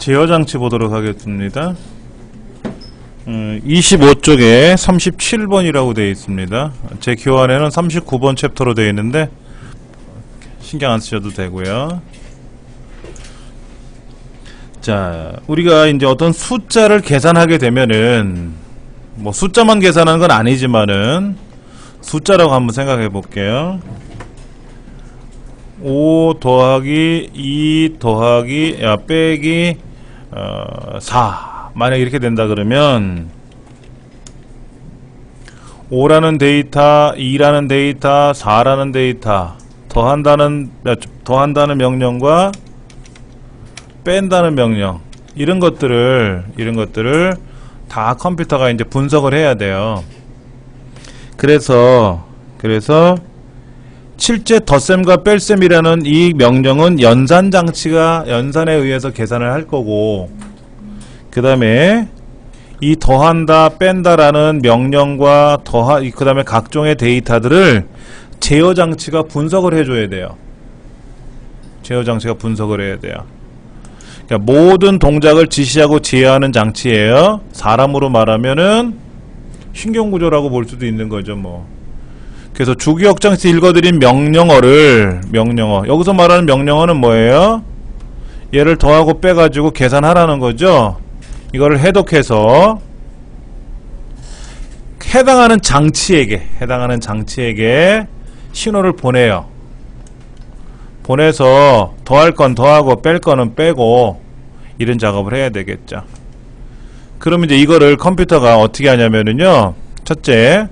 제어장치 보도록 하겠습니다. 25쪽에 37번이라고 되어 있습니다. 제 교환에는 39번 챕터로 되어 있는데 신경 안 쓰셔도 되고요. 자, 우리가 이제 어떤 숫자를 계산하게 되면은 뭐 숫자만 계산하는 건 아니지만은 숫자라고 한번 생각해 볼게요. 5 더하기 2 더하기 빼기 4 만약 이렇게 된다 그러면 5라는 데이터, 2라는 데이터, 4라는 데이터 더한다는 명령과 뺀다는 명령 이런 것들을 다 컴퓨터가 이제 분석을 해야 돼요. 그래서 실제 덧셈과 뺄셈이라는 이 명령은 연산에 의해서 계산을 할 거고, 그 다음에 이 더한다 뺀다라는 명령과 그 다음에 각종의 데이터들을 제어장치가 분석을 해줘야 돼요. 제어장치가 분석을 해야 돼요. 그러니까 모든 동작을 지시하고 제어하는 장치예요. 사람으로 말하면은 신경구조라고 볼 수도 있는 거죠, 뭐. 그래서 주기억장에서 읽어드린 명령어 여기서 말하는 명령어는 뭐예요? 얘를 더하고 빼가지고 계산하라는 거죠. 이거를 해독해서 해당하는 장치에게 신호를 보내요. 보내서 더할 건 더하고 뺄 거는 빼고 이런 작업을 해야 되겠죠. 그러면 이제 이거를 컴퓨터가 어떻게 하냐면은요, 첫째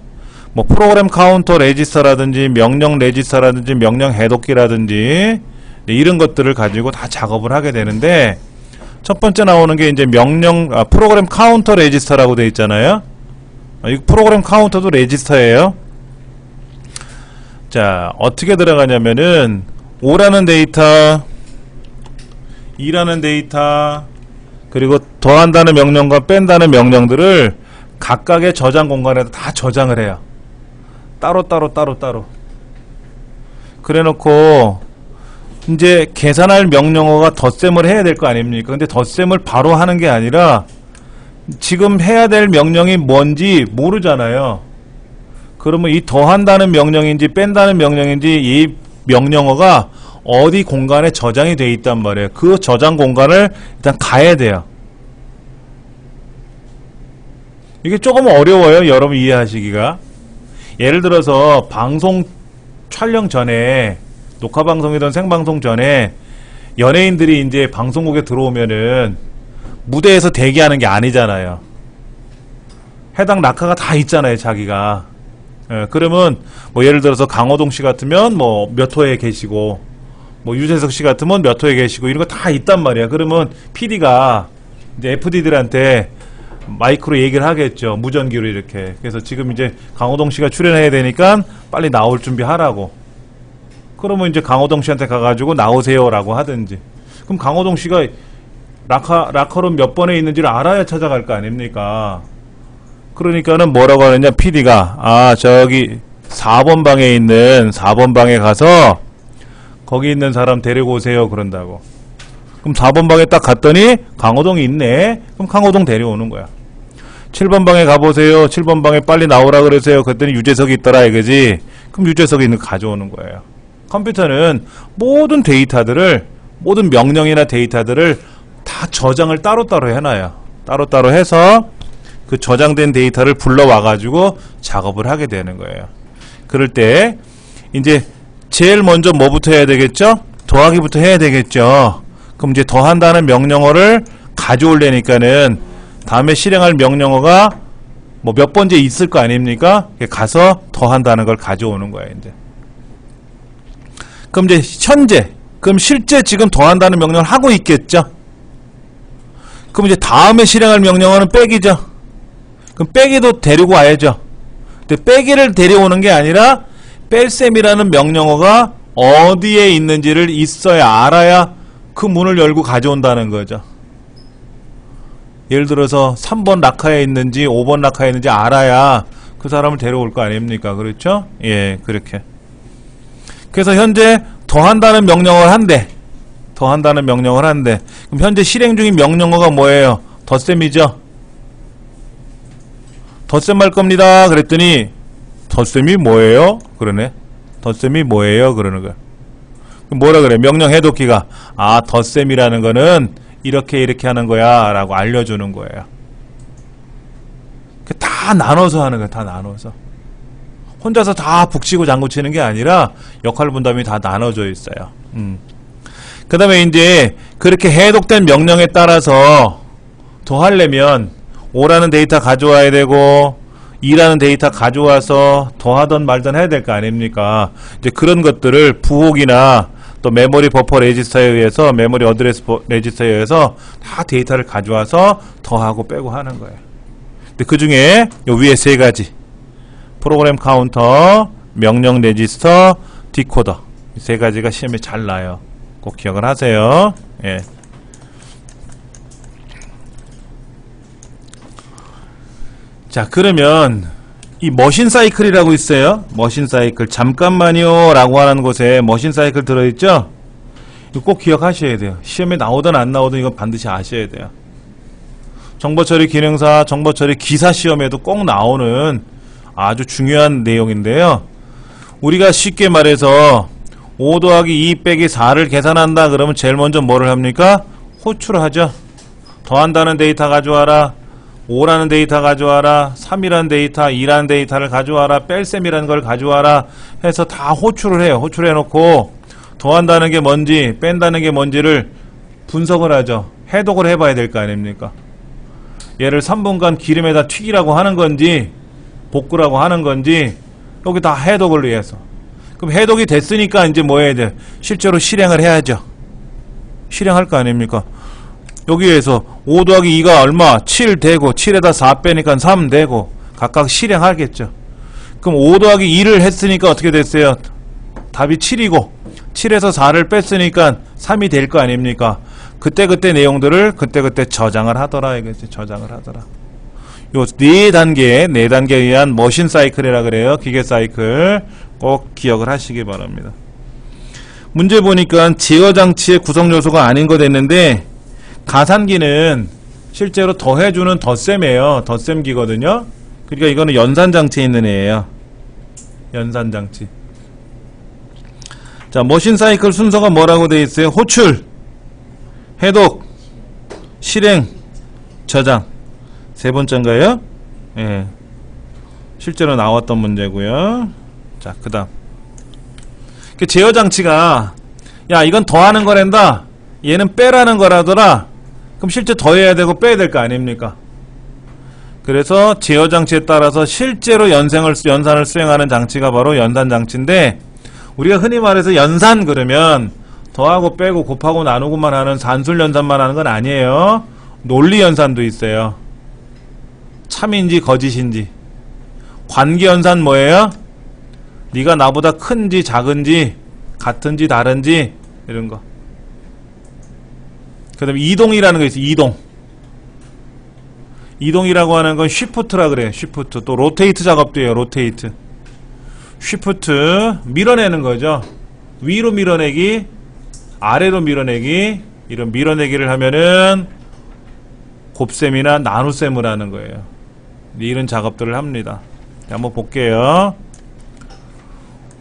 뭐 프로그램 카운터 레지스터라든지 명령 레지스터라든지 명령 해독기라든지 이런 것들을 가지고 다 작업을 하게 되는데, 첫 번째 나오는 게 이제 프로그램 카운터 레지스터라고 되어 있잖아요. 이 프로그램 카운터도 레지스터예요. 자, 어떻게 들어가냐면은 5라는 데이터, 2라는 데이터, 그리고 더한다는 명령과 뺀다는 명령들을 각각의 저장 공간에다 다 저장을 해요. 따로. 그래 놓고 이제 계산할 명령어가 덧셈을 해야 될 거 아닙니까? 근데 덧셈을 바로 하는 게 아니라 지금 해야 될 명령이 뭔지 모르잖아요. 그러면 이 더한다는 명령인지 뺀다는 명령인지 이 명령어가 어디 공간에 저장이 돼 있단 말이에요. 그 저장 공간을 일단 가야 돼요. 이게 조금 어려워요, 여러분 이해하시기가. 예를 들어서 방송 촬영 전에, 녹화 방송이든 생방송 전에 연예인들이 이제 방송국에 들어오면은 무대에서 대기하는 게 아니잖아요. 해당 낙하가 다 있잖아요, 자기가. 그러면 뭐 예를 들어서 강호동 씨 같으면 뭐 몇 호에 계시고, 뭐 유재석 씨 같으면 몇 호에 계시고, 이런 거 다 있단 말이야. 그러면 PD가 이제 FD들한테 마이크로 얘기를 하겠죠. 무전기로 이렇게. 그래서 지금 이제 강호동 씨가 출연해야 되니까 빨리 나올 준비하라고. 그러면 이제 강호동 씨한테 가가지고 나오세요라고 하든지. 그럼 강호동 씨가 락커룸 몇 번에 있는지를 알아야 찾아갈 거 아닙니까? 그러니까는 뭐라고 하느냐, PD가 저기 4번 방에 있는 4번 방에 가서 거기 있는 사람 데리고 오세요 그런다고. 그럼 4번 방에 딱 갔더니 강호동이 있네. 그럼 강호동 데려오는 거야. 7번 방에 가보세요. 7번 방에 빨리 나오라 그러세요. 그랬더니 유재석이 있더라 이거지. 그럼 유재석이 있는 거 가져오는 거예요. 컴퓨터는 모든 명령이나 데이터들을 다 저장을 따로따로 해놔요. 따로따로 해서 그 저장된 데이터를 불러와가지고 작업을 하게 되는 거예요. 그럴 때 이제 제일 먼저 뭐부터 해야 되겠죠? 더하기부터 해야 되겠죠. 그럼 이제 더한다는 명령어를 가져오려니까는 다음에 실행할 명령어가 뭐 몇 번째 있을 거 아닙니까? 가서 더한다는 걸 가져오는 거예요, 이제. 그럼 이제 그럼 실제 지금 더한다는 명령을 하고 있겠죠? 그럼 이제 다음에 실행할 명령어는 빼기죠? 그럼 빼기도 데리고 와야죠. 근데 빼기를 데려오는 게 아니라 뺄셈이라는 명령어가 어디에 있는지를 알아야 그 문을 열고 가져온다는 거죠. 예를 들어서 3번 낙하에 있는지 5번 낙하에 있는지 알아야 그 사람을 데려올 거 아닙니까? 그렇죠? 예, 그렇게. 그래서 현재 더한다는 명령어를 한대. 더한다는 명령을 하는데, 그럼 현재 실행 중인 명령어가 뭐예요? 덧셈이죠. 덧셈 할 겁니다. 그랬더니 덧셈이 뭐예요? 그러네. 덧셈이 뭐예요? 그러는 거야. 그럼 뭐라 그래? 명령 해독기가 덧셈이라는 거는 이렇게 하는 거야 라고 알려주는 거예요. 다 나눠서 하는 거야. 다 나눠서. 혼자서 다 북치고 장구치는 게 아니라 역할 분담이 다 나눠져 있어요. 그 다음에 이제 그렇게 해독된 명령에 따라서 더 하려면 O라는 데이터 가져와야 되고 E라는 데이터 가져와서 더하던 말던 해야 될 거 아닙니까? 이제 그런 것들을 부호기나 또 메모리 버퍼 레지스터에 의해서, 메모리 어드레스 레지스터에 의해서 다 데이터를 가져와서 더하고 빼고 하는 거예요. 근데 그 중에 요 위에 세 가지, 프로그램 카운터, 명령 레지스터, 디코더, 이 세 가지가 시험에 잘 나요. 꼭 기억을 하세요. 예. 자, 그러면 이 머신 사이클이라고 있어요. 머신 사이클. 잠깐만요 라고 하는 곳에 머신 사이클 들어있죠. 이거 꼭 기억하셔야 돼요. 시험에 나오든 안 나오든 이건 반드시 아셔야 돼요. 정보처리 기능사, 정보처리 기사 시험에도 꼭 나오는 아주 중요한 내용인데요. 우리가 쉽게 말해서 5 더하기 2 빼기 4를 계산한다 그러면 제일 먼저 뭐를 합니까? 호출을 하죠. 더한다는 데이터 가져와라, 5라는 데이터 가져와라, 3이라는 데이터, 2라는 데이터를 가져와라, 뺄셈이라는 걸 가져와라 해서 다 호출을 해요. 호출해 놓고 더한다는 게 뭔지 뺀다는 게 뭔지를 분석을 하죠. 해독을 해봐야 될 거 아닙니까? 얘를 3분간 기름에다 튀기라고 하는 건지 볶으라고 하는 건지 여기 다 해독을 위해서. 그럼 해독이 됐으니까 이제 뭐 해야 돼? 실제로 실행을 해야죠. 실행할 거 아닙니까? 여기에서 5 더하기 2가 얼마? 7 되고 7에다 4 빼니까 3 되고 각각 실행하겠죠. 그럼 5 더하기 2를 했으니까 어떻게 됐어요? 답이 7이고 7에서 4를 뺐으니까 3이 될 거 아닙니까? 그때 내용들을 그때 저장을 하더라 이거지. 저장을 하더라. 요 네 단계에 의한 머신 사이클이라 그래요. 기계 사이클 꼭 기억을 하시기 바랍니다. 문제 보니까 제어 장치의 구성 요소가 아닌 거 됐는데 가산기는 실제로 더해주는 덧셈이에요. 덧셈기거든요. 그러니까 이거는 연산장치에 있는 애예요. 연산장치. 자, 머신 사이클 순서가 뭐라고 되어 있어요? 호출, 해독, 실행, 저장. 세 번째인가요? 예. 실제로 나왔던 문제고요. 자, 그 다음. 제어 장치가, 야, 이건 더하는 거란다. 얘는 빼라는 거라더라. 그럼 실제 더해야 되고 빼야 될 거 아닙니까? 그래서 제어 장치에 따라서 실제로 연산을 수행하는 장치가 바로 연산 장치인데, 우리가 흔히 말해서 연산 그러면 더하고 빼고 곱하고 나누고만 하는 산술 연산만 하는 건 아니에요. 논리 연산도 있어요. 참인지 거짓인지. 관계 연산 뭐예요? 네가 나보다 큰지 작은지 같은지 다른지 이런 거. 그 다음에 이동이라는 거 있어요. 이동이라고 하는 건 쉬프트라 그래요. 쉬프트. 또 로테이트 작업도 해요. 로테이트. 쉬프트 밀어내는 거죠. 위로 밀어내기, 아래로 밀어내기. 이런 밀어내기를 하면은 곱셈이나 나눗셈을 하는 거예요. 이런 작업들을 합니다. 자, 한번 볼게요.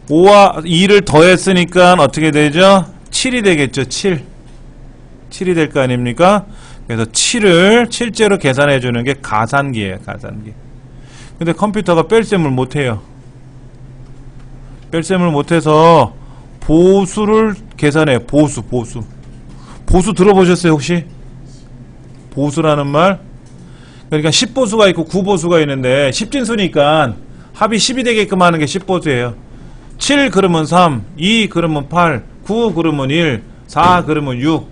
5와 2를 더했으니까 어떻게 되죠? 7이 되겠죠. 7이 될 거 아닙니까? 그래서 7을 실제로 계산해 주는 게 가산기예요. 가산기. 근데 컴퓨터가 뺄셈을 못해요. 뺄셈을 못해서 보수를 계산해. 보수 들어보셨어요 혹시? 보수라는 말? 그러니까 10보수가 있고 9보수가 있는데 10진수니까 합이 10이 되게끔 하는 게 10보수예요. 7 그러면 3, 2 그러면 8, 9 그러면 1, 4 그러면 6,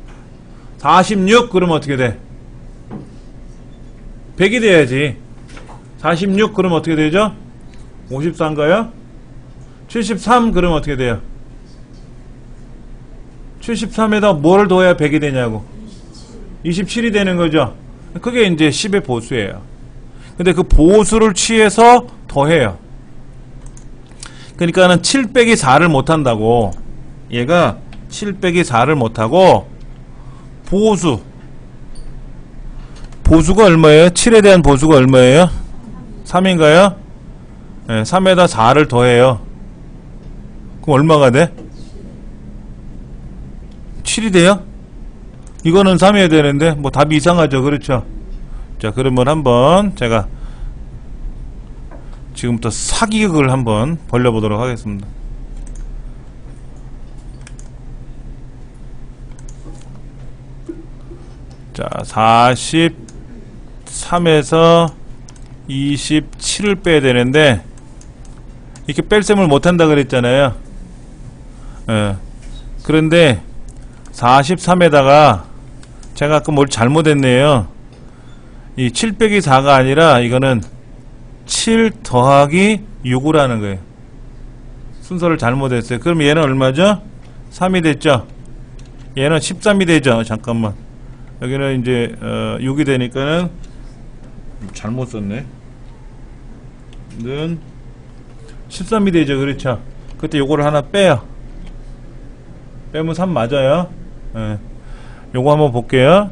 46 그러면 어떻게 돼? 100이 돼야지. 46 그러면 어떻게 되죠? 54인가요? 73 그러면 어떻게 돼요? 73에다 뭐를 더해야 100이 되냐고. 27이 되는 거죠. 그게 이제 10의 보수예요. 근데 그 보수를 취해서 더해요. 그러니까는 7 빼기 4를 못한다고. 얘가 7 빼기 4를 못하고 보수가 얼마예요? 7에 대한 보수가 얼마예요? 3인가요? 네, 3에다 4를 더해요. 그럼 얼마가 돼? 7이 돼요? 이거는 3이어야 되는데 뭐 답이 이상하죠. 그렇죠? 자, 그러면 한번 제가 지금부터 사기극을 한번 벌려보도록 하겠습니다. 자, 43에서 27을 빼야 되는데 이렇게 뺄셈을 못한다 그랬잖아요. 예. 그런데 43에다가 제가 아까 뭘 잘못했네요. 이 7 빼기 4가 아니라 이거는 7 더하기 6을 하는 거예요. 순서를 잘못했어요. 그럼 얘는 얼마죠? 3이 됐죠? 얘는 13이 되죠? 잠깐만. 여기는 이제 6이 되니까는 잘못 썼네. 는 13이 되죠. 그렇죠? 그때 요거를 하나 빼요. 빼면 3 맞아요. 예. 요거 한번 볼게요.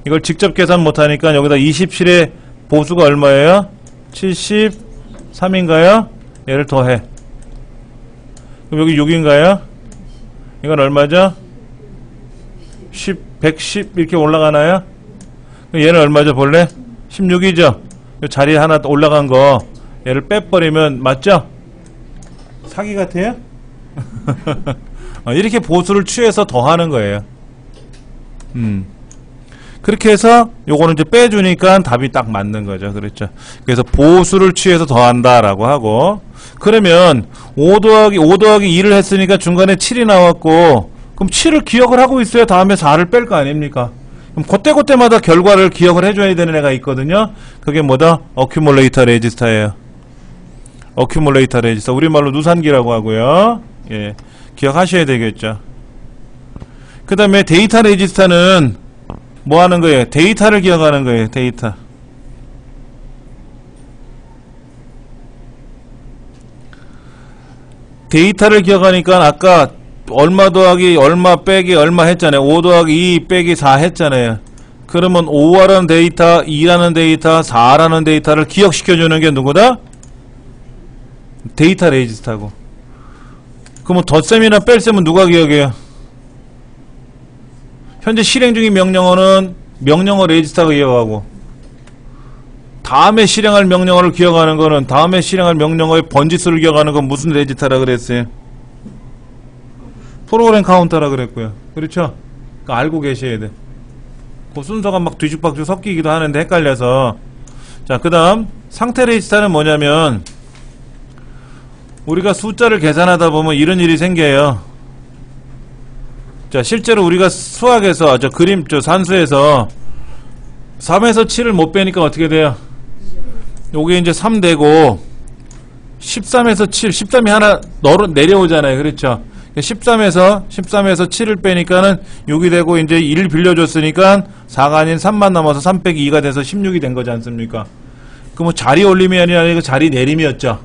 이걸 직접 계산 못하니까 여기다 27의 보수가 얼마예요? 73인가요? 얘를 더해. 그럼 여기 6인가요? 이건 얼마죠? 110 이렇게 올라가나요? 그럼 얘는 얼마죠? 볼래? 16이죠? 자리에 하나 올라간 거 얘를 빼버리면 맞죠? 사기 같아요? 이렇게 보수를 취해서 더하는 거예요. 그렇게 해서 요거는 이제 빼주니까 답이 딱 맞는 거죠. 그렇죠? 그래서 보수를 취해서 더한다 라고 하고, 그러면 5 더하기 2를 했으니까 중간에 7이 나왔고, 그럼 7을 기억을 하고 있어야 다음에 4를 뺄 거 아닙니까? 그럼 그때마다 결과를 기억을 해줘야 되는 애가 있거든요. 그게 뭐다? 어큐뮬레이터 레지스터예요. 어큐뮬레이터 레지스터. 우리말로 누산기라고 하고요. 예, 기억하셔야 되겠죠. 그 다음에 데이터 레지스터는 뭐 하는 거예요? 데이터를 기억하는 거예요. 데이터. 데이터를 기억하니까 아까 얼마 더하기 얼마 빼기 얼마 했잖아요. 5 더하기 2 빼기 4 했잖아요. 그러면 5라는 데이터, 2라는 데이터, 4라는 데이터를 기억시켜주는 게 누구다? 데이터 레지스터고. 그러면 덧셈이나 뺄셈은 누가 기억해요? 현재 실행 중인 명령어는 명령어 레지스터가 기억하고, 다음에 실행할 명령어를 기억하는 거는 다음에 실행할 명령어의 번지수를 기억하는 건 무슨 레지스터라 그랬어요? 프로그램 카운터라 그랬고요. 그렇죠? 그러니까 알고 계셔야 돼. 그 순서가 막 뒤죽박죽 섞이기도 하는데 헷갈려서. 자, 그 다음 상태 레지스터는 뭐냐면, 우리가 숫자를 계산하다 보면 이런 일이 생겨요. 자, 실제로 우리가 수학에서 산수에서 3에서 7을 못 빼니까 어떻게 돼요? 요게 이제 3 되고 13에서 7, 13이 하나 내려오잖아요. 그렇죠? 13에서 7을 빼니까는 6이 되고, 이제 1 빌려줬으니까 4가 아닌 3만 남아서 3 빼기 2가 돼서 16이 된 거지 않습니까? 그럼 자리 올림이 아니라 자리 내림이었죠.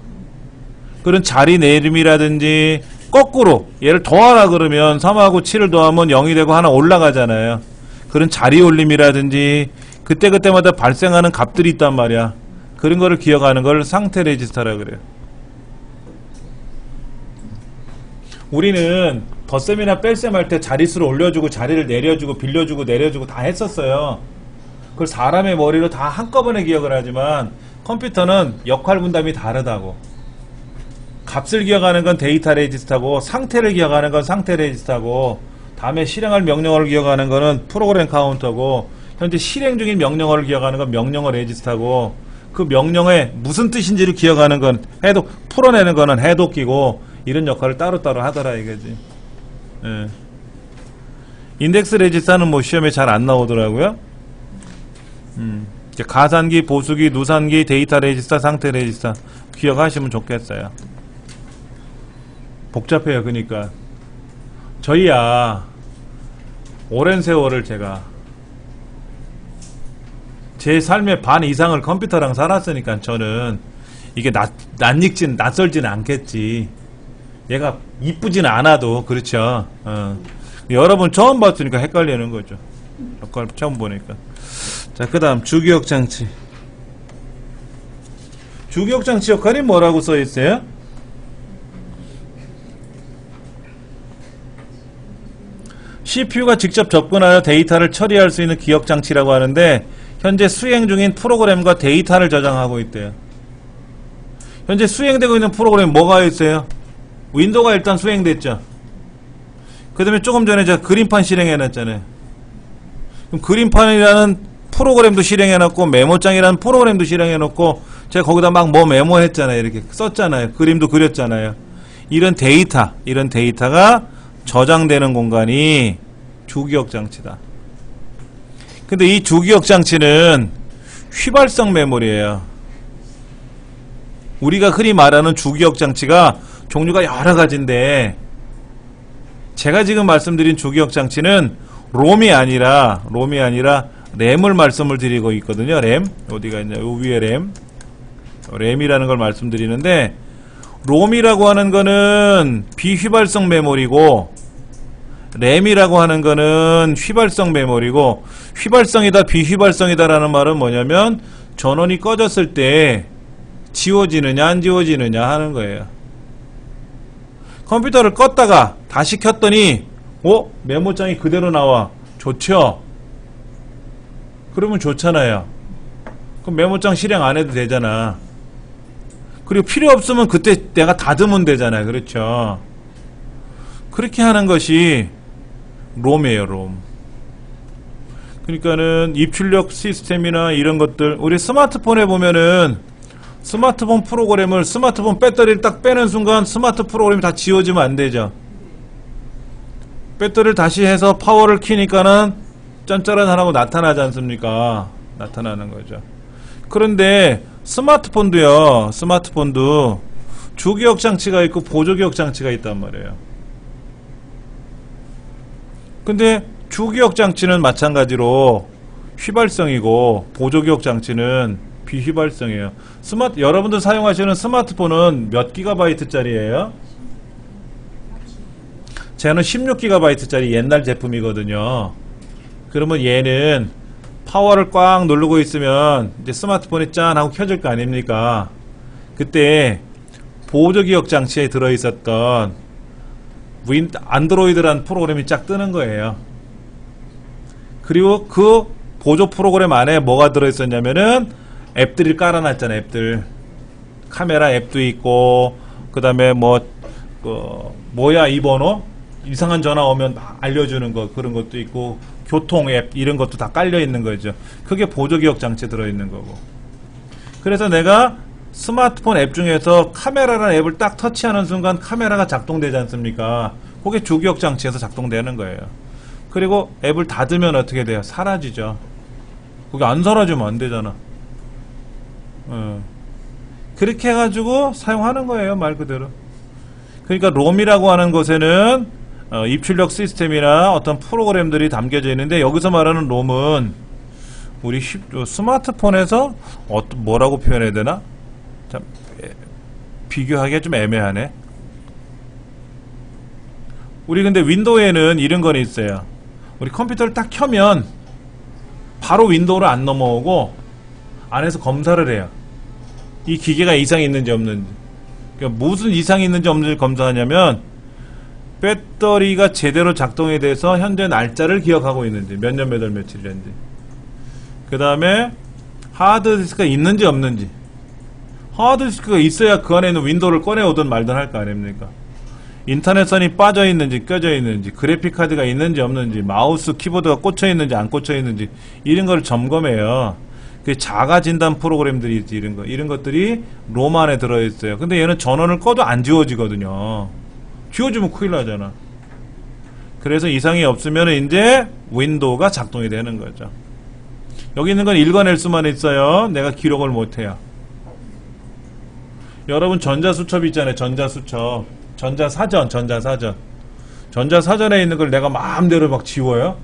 그런 자리 내림이라든지 거꾸로 얘를 더하라 그러면 3하고 7을 더하면 0이 되고 하나 올라가잖아요. 그런 자리 올림이라든지 그때마다 발생하는 값들이 있단 말이야. 그런 거를 기억하는 걸 상태 레지스터라 그래요. 우리는 덧셈이나 뺄셈 할 때 자릿수를 올려주고 자리를 내려주고 빌려주고 내려주고 다 했었어요. 그걸 사람의 머리로 다 한꺼번에 기억을 하지만 컴퓨터는 역할 분담이 다르다고. 값을 기억하는 건 데이터 레지스터고, 상태를 기억하는 건 상태 레지스터고, 다음에 실행할 명령어를 기억하는 거는 프로그램 카운터고, 현재 실행 중인 명령어를 기억하는 건 명령어 레지스터고, 그 명령어의 무슨 뜻인지를 기억하는 건 풀어내는 거는 해독기고, 이런 역할을 따로따로 하더라 이거지. 예. 인덱스 레지스터는 뭐 시험에 잘 안 나오더라고요. 가산기, 보수기, 누산기, 데이터 레지스터, 상태 레지스터 기억하시면 좋겠어요. 복잡해요. 그러니까 저희야 오랜 세월을 제가 제 삶의 반 이상을 컴퓨터랑 살았으니까 저는 이게 낯설지는 않겠지. 얘가 이쁘진 않아도. 그렇죠. 여러분 처음 봤으니까 헷갈리는 거죠. 처음 보니까. 자, 그 다음 주기억장치. 주기억장치 역할이 뭐라고 써있어요? CPU가 직접 접근하여 데이터를 처리할 수 있는 기억장치라고 하는데 현재 수행 중인 프로그램과 데이터를 저장하고 있대요. 현재 수행되고 있는 프로그램 뭐가 있어요? 윈도우가 일단 수행됐죠. 그 다음에 조금 전에 제가 그림판 실행해놨잖아요. 그럼 그림판이라는 프로그램도 실행해놨고 메모장이라는 프로그램도 실행해놓고 제가 거기다 막 뭐 메모했잖아요. 이렇게 썼잖아요. 그림도 그렸잖아요. 이런 데이터가 저장되는 공간이 주기억장치다. 근데 이 주기억장치는 휘발성 메모리예요. 우리가 흔히 말하는 주기억장치가 종류가 여러 가지인데 제가 지금 말씀드린 주기억장치는 롬이 아니라 램을 말씀을 드리고 있거든요. 램 어디가 있냐? 요 위에 램이라는 걸 말씀드리는데 롬이라고 하는 거는 비휘발성 메모리고 램이라고 하는 거는 휘발성 메모리고 휘발성이다 비휘발성이다 라는 말은 뭐냐면 전원이 꺼졌을 때 지워지느냐 안 지워지느냐 하는 거예요. 컴퓨터를 껐다가 다시 켰더니 메모장이 그대로 나와. 좋죠? 그러면 좋잖아요. 그럼 메모장 실행 안 해도 되잖아. 그리고 필요 없으면 그때 내가 닫으면 되잖아요. 그렇죠? 그렇게 하는 것이 롬이에요. 롬. 그러니까는 입출력 시스템이나 이런 것들 우리 스마트폰에 보면은 스마트폰 프로그램을 스마트폰 배터리를 딱 빼는 순간 스마트 프로그램이 다 지워지면 안 되죠. 배터리를 다시 해서 파워를 키니까는 짠짜란 하라고 나타나지 않습니까? 나타나는 거죠. 그런데 스마트폰도 주기억장치가 있고 보조기억장치가 있단 말이에요. 근데 주기억장치는 마찬가지로 휘발성이고 보조기억장치는 비휘발성이에요. 여러분들 사용하시는 스마트폰은 몇 기가바이트짜리예요? 저는 16기가바이트짜리 옛날 제품이거든요. 그러면 얘는 파워를 꽉 누르고 있으면 이제 스마트폰이 짠 하고 켜질 거 아닙니까? 그때 보조기억장치에 들어있었던 안드로이드라는 프로그램이 쫙 뜨는 거예요. 그리고 그 보조 프로그램 안에 뭐가 들어있었냐면은 앱들을 깔아놨잖아요. 앱들 카메라 앱도 있고 그 다음에 뭐야 이 번호 이상한 전화 오면 알려주는 거 그런 것도 있고 교통 앱 이런 것도 다 깔려 있는 거죠. 그게 보조기억장치에 들어있는 거고. 그래서 내가 스마트폰 앱 중에서 카메라라는 앱을 딱 터치하는 순간 카메라가 작동되지 않습니까? 그게 주기억장치에서 작동되는 거예요. 그리고 앱을 닫으면 어떻게 돼요? 사라지죠. 그게 안 사라지면 안 되잖아. 그렇게 해가지고 사용하는 거예요. 말 그대로. 그러니까 롬이라고 하는 것에는 입출력 시스템이나 어떤 프로그램들이 담겨져 있는데 여기서 말하는 롬은 우리 스마트폰에서 뭐라고 표현해야 되나? 참 비교하기가 좀 애매하네. 우리 근데 윈도우에는 이런 건 있어요. 우리 컴퓨터를 딱 켜면 바로 윈도우를 안 넘어오고 안에서 검사를 해요. 이 기계가 이상이 있는지 없는지. 그러니까 무슨 이상이 있는지 없는지 검사하냐면 배터리가 제대로 작동이 돼서 현재 날짜를 기억하고 있는지 몇 년 몇 월 며칠인지 그 다음에 하드디스크가 있는지 없는지. 하드디스크가 있어야 그 안에 있는 윈도우를 꺼내오든 말든 할 거 아닙니까? 인터넷선이 빠져 있는지 껴져 있는지 그래픽카드가 있는지 없는지 마우스 키보드가 꽂혀 있는지 안 꽂혀 있는지 이런 걸 점검해요. 그 자가 진단 프로그램들이 있지. 이런 것들이 롬 안에 들어있어요. 근데 얘는 전원을 꺼도 안 지워지거든요. 지워지면 큰일 나잖아. 그래서 이상이 없으면 이제 윈도우가 작동이 되는 거죠. 여기 있는 건 읽어낼 수만 있어요. 내가 기록을 못해요. 여러분 전자수첩 있잖아요. 전자수첩 전자사전에 있는 걸 내가 마음대로 막 지워요?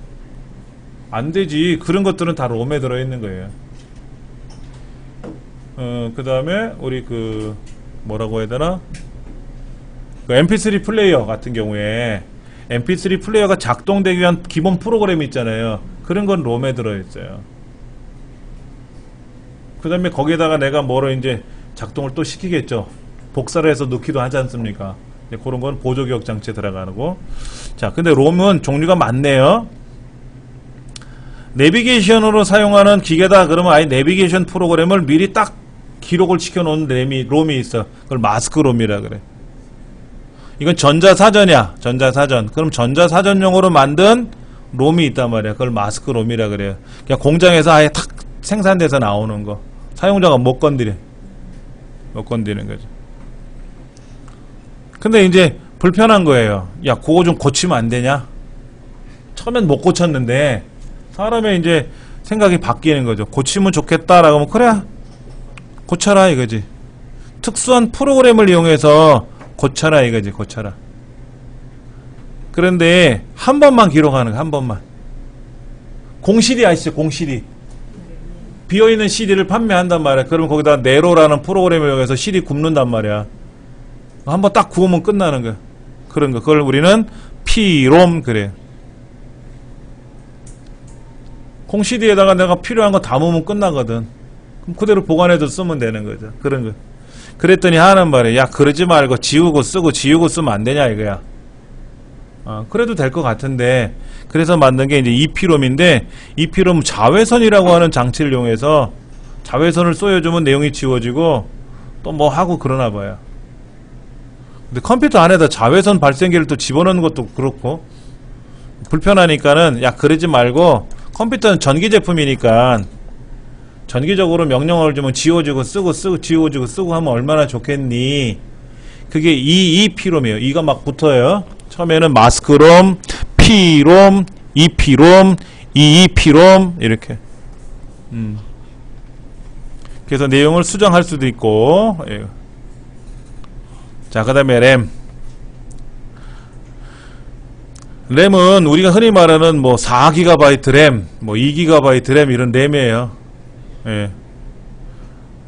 안 되지. 그런 것들은 다 롬에 들어있는 거예요. 그 다음에 우리 뭐라고 해야 되나? 그 mp3 플레이어 같은 경우에 MP3 플레이어가 작동되기 위한 기본 프로그램이 있잖아요. 그런 건 롬에 들어있어요. 그 다음에 거기에다가 내가 뭐로 이제 작동을 또 시키겠죠. 복사를 해서 넣기도 하지 않습니까? 그런 건 보조기억 장치에 들어가는 거. 자, 근데 롬은 종류가 많네요. 내비게이션으로 사용하는 기계다 그러면 아예 내비게이션 프로그램을 미리 딱 기록을 시켜놓은 롬이 있어. 그걸 마스크롬이라 그래. 이건 전자사전이야. 전자사전. 그럼 전자사전용으로 만든 롬이 있단 말이야. 그걸 마스크롬이라 그래요. 그냥 공장에서 아예 탁 생산돼서 나오는 거. 사용자가 못 건드려. 못 건드리는 거죠. 근데 이제 불편한 거예요. 야, 그거 좀 고치면 안 되냐? 처음엔 못 고쳤는데 사람의 이제 생각이 바뀌는 거죠. 고치면 좋겠다라고 하면 그래 고쳐라 이거지. 특수한 프로그램을 이용해서 고쳐라 이거지. 고쳐라. 그런데 한 번만 기록하는 거. 한 번만. 공CD 아시죠? 공CD. 비어있는 CD를 판매한단 말이야. 그러면 거기다 네로라는 프로그램을 이용해서 CD 굽는단 말이야. 한번 딱 구우면 끝나는 거야. 그런 거. 그걸 우리는 P롬 그래. 공CD에다가 내가 필요한 거 담으면 끝나거든. 그럼 그대로 보관해서 쓰면 되는 거죠. 그런 거. 그랬더니 하는 말이야. 야, 그러지 말고 지우고 쓰고 지우고 쓰면 안 되냐 이거야. 그래도 될 것 같은데. 그래서 만든 게 이제 EP롬인데, EP롬 자외선이라고 하는 장치를 이용해서 자외선을 쏘여주면 내용이 지워지고 또 뭐 하고 그러나 봐요. 근데 컴퓨터 안에다 자외선 발생기를 또 집어넣는 것도 그렇고 불편하니까는 야, 그러지 말고 컴퓨터는 전기 제품이니까 전기적으로 명령어를 주면 지워지고 쓰고 지워지고 쓰고 하면 얼마나 좋겠니. 그게 EP롬이에요. 이가 막 붙어요. 처음에는 마스크롬, P롬, EP롬, EEP롬 이렇게. 그래서 내용을 수정할 수도 있고. 예. 자, 그 다음에 램은 우리가 흔히 말하는 뭐 4GB 램, 뭐 2GB 램 이런 램이에요. 예.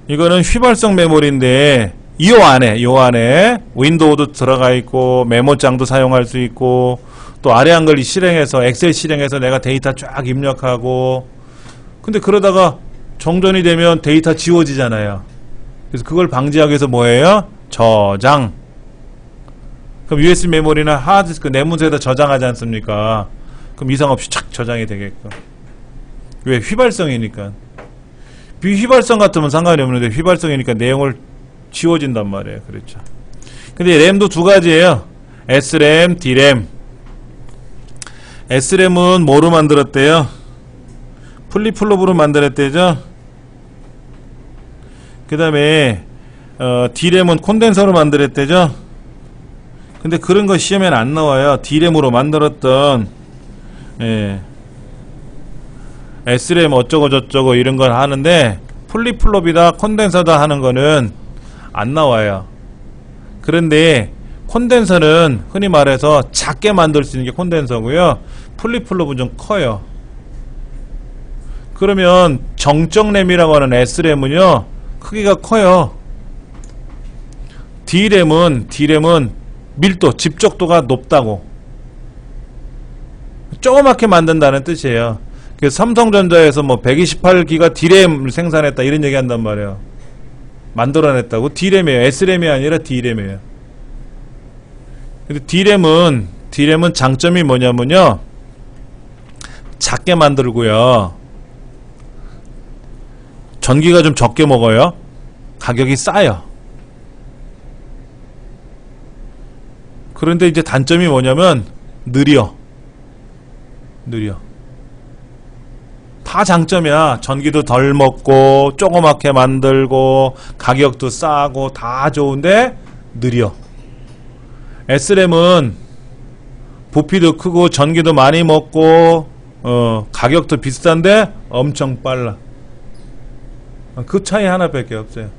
이거는 휘발성 메모리인데 요 안에 윈도우도 들어가 있고 메모장도 사용할 수 있고 또 아래 한글 실행해서 엑셀 실행해서 내가 데이터 쫙 입력하고. 근데 그러다가 정전이 되면 데이터 지워지잖아요. 그래서 그걸 방지하기 위해서 뭐예요? 저장. 그럼 USB 메모리나 하드디스크 내문서에다 저장하지 않습니까? 그럼 이상 없이 착 저장이 되게끔. 왜? 휘발성이니까. 비휘발성 같으면 상관이 없는데 휘발성이니까 내용을 지워진단 말이에요. 그렇죠. 근데 램도 두 가지예요. SRAM, DRAM. SRAM은 뭐로 만들었대요? 플립플롭으로 만들었대죠. 그 다음에 DRAM은 콘덴서로 만들었대죠. 근데 그런 거 시험에는 안 나와요. DRAM으로 만들었던 SRAM 어쩌고 저쩌고 이런 건 하는데 플립플롭이다 콘덴서다 하는 거는 안 나와요. 그런데 콘덴서는 흔히 말해서 작게 만들 수 있는 게 콘덴서고요. 플립플롭은 좀 커요. 그러면 정적램이라고 하는 SRAM은요 크기가 커요. D램은 밀도, 집적도가 높다고. 조그맣게 만든다는 뜻이에요. 그래서 삼성전자에서 뭐 128기가 D램을 생산했다 이런 얘기 한단 말이에요. 만들어냈다고. D램이에요. S램이 아니라 D램이에요. 근데 D램은 장점이 뭐냐면요, 작게 만들고요, 전기가 좀 적게 먹어요. 가격이 싸요. 그런데 이제 단점이 뭐냐면 느려. 다 장점이야. 전기도 덜 먹고 조그맣게 만들고 가격도 싸고 다 좋은데 느려. S램은 부피도 크고 전기도 많이 먹고 가격도 비싼데 엄청 빨라. 그 차이 하나밖에 없어요.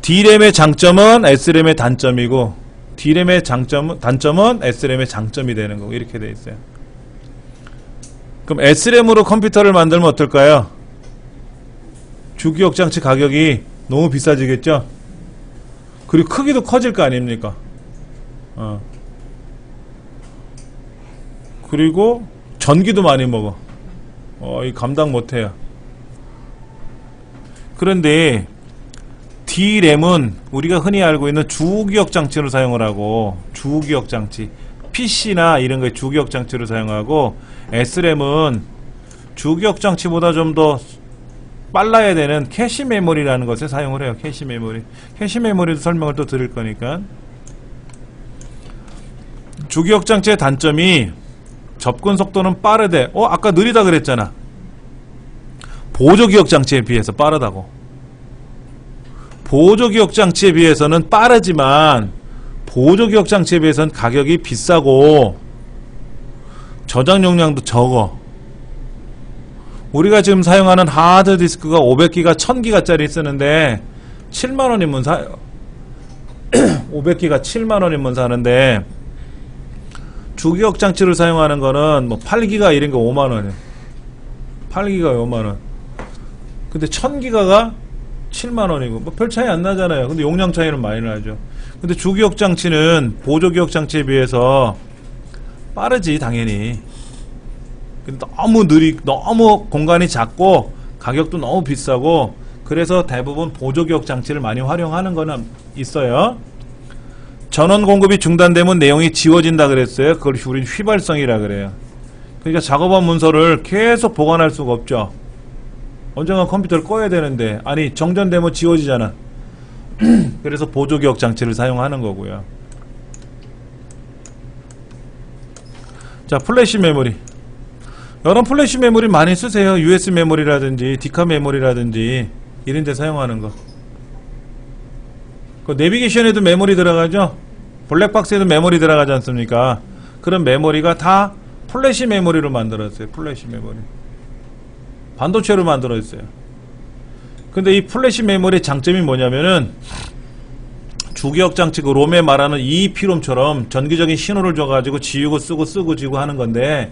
D램의 장점은 S램의 단점이고 D램의 단점은 S램의 장점이 되는 거고 이렇게 돼 있어요. 그럼 S램으로 컴퓨터를 만들면 어떨까요? 주기억 장치 가격이 너무 비싸지겠죠? 그리고 크기도 커질 거 아닙니까? 그리고 전기도 많이 먹어. 이 감당 못해요. 그런데 D램은 우리가 흔히 알고 있는 주기억 장치로 사용을 하고, 주기억 장치, PC나 이런 거에 주기억 장치로 사용하고, S램은 주기억 장치보다 좀 더 빨라야 되는 캐시 메모리라는 것에 사용을 해요. 캐시 메모리. 캐시 메모리도 설명을 또 드릴 거니까. 주기억 장치의 단점이 접근 속도는 빠르되, 아까 느리다 그랬잖아. 보조기억 장치에 비해서 빠르다고. 보조기억 장치에 비해서는 빠르지만 보조기억 장치에 비해서는 가격이 비싸고 저장 용량도 적어. 우리가 지금 사용하는 하드디스크가 500기가 1000기가짜리 쓰는데 7만원이면 사요. 500기가 7만원이면 사는데 주기억 장치를 사용하는 거는 뭐 8기가 이런 거 5만원이에요. 8기가 5만원. 근데 1000기가가 7만원이고 뭐 별 차이 안 나잖아요. 근데 용량 차이는 많이 나죠. 근데 주기억 장치는 보조기억 장치에 비해서 빠르지 당연히. 근데 너무 공간이 작고 가격도 너무 비싸고, 그래서 대부분 보조기억 장치를 많이 활용하는 거는 있어요. 전원 공급이 중단되면 내용이 지워진다 그랬어요. 그걸 우린 휘발성이라 그래요. 그러니까 작업한 문서를 계속 보관할 수가 없죠. 언젠가 컴퓨터를 꺼야 되는데, 아니 정전되면 지워지잖아. 그래서 보조기억 장치를 사용하는 거고요. 자, 플래시 메모리. 여러분 플래시 메모리 많이 쓰세요. US 메모리라든지 디카 메모리라든지 이런 데 사용하는 거. 그 내비게이션에도 메모리 들어가죠. 블랙박스에도 메모리 들어가지 않습니까? 그런 메모리가 다 플래시 메모리로 만들었어요. 플래시 메모리. 반도체로 만들어 있어요. 근데 이 플래시 메모리의 장점이 뭐냐면은 주기억 장치, 그 롬에 말하는 EEP롬처럼 전기적인 신호를 줘가지고 지우고 쓰고 지우고 하는 건데,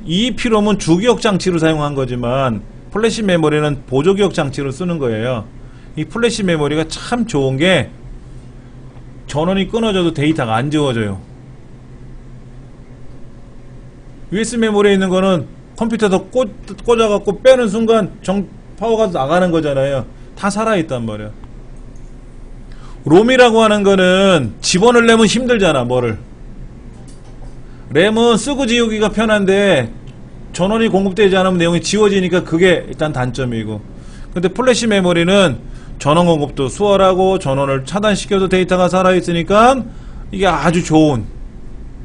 EEP롬은 주기억 장치로 사용한 거지만 플래시 메모리는 보조기억 장치로 쓰는 거예요. 이 플래시 메모리가 참 좋은 게 전원이 끊어져도 데이터가 안 지워져요. US 메모리에 있는 거는 컴퓨터에서 꽂아갖고 빼는 순간 파워가 나가는 거잖아요. 다 살아있단 말이야. 롬이라고 하는 거는 집어넣으려면 힘들잖아, 뭐를. 램은 쓰고 지우기가 편한데 전원이 공급되지 않으면 내용이 지워지니까 그게 일단 단점이고, 근데 플래시 메모리는 전원 공급도 수월하고 전원을 차단시켜도 데이터가 살아있으니까 이게 아주 좋은,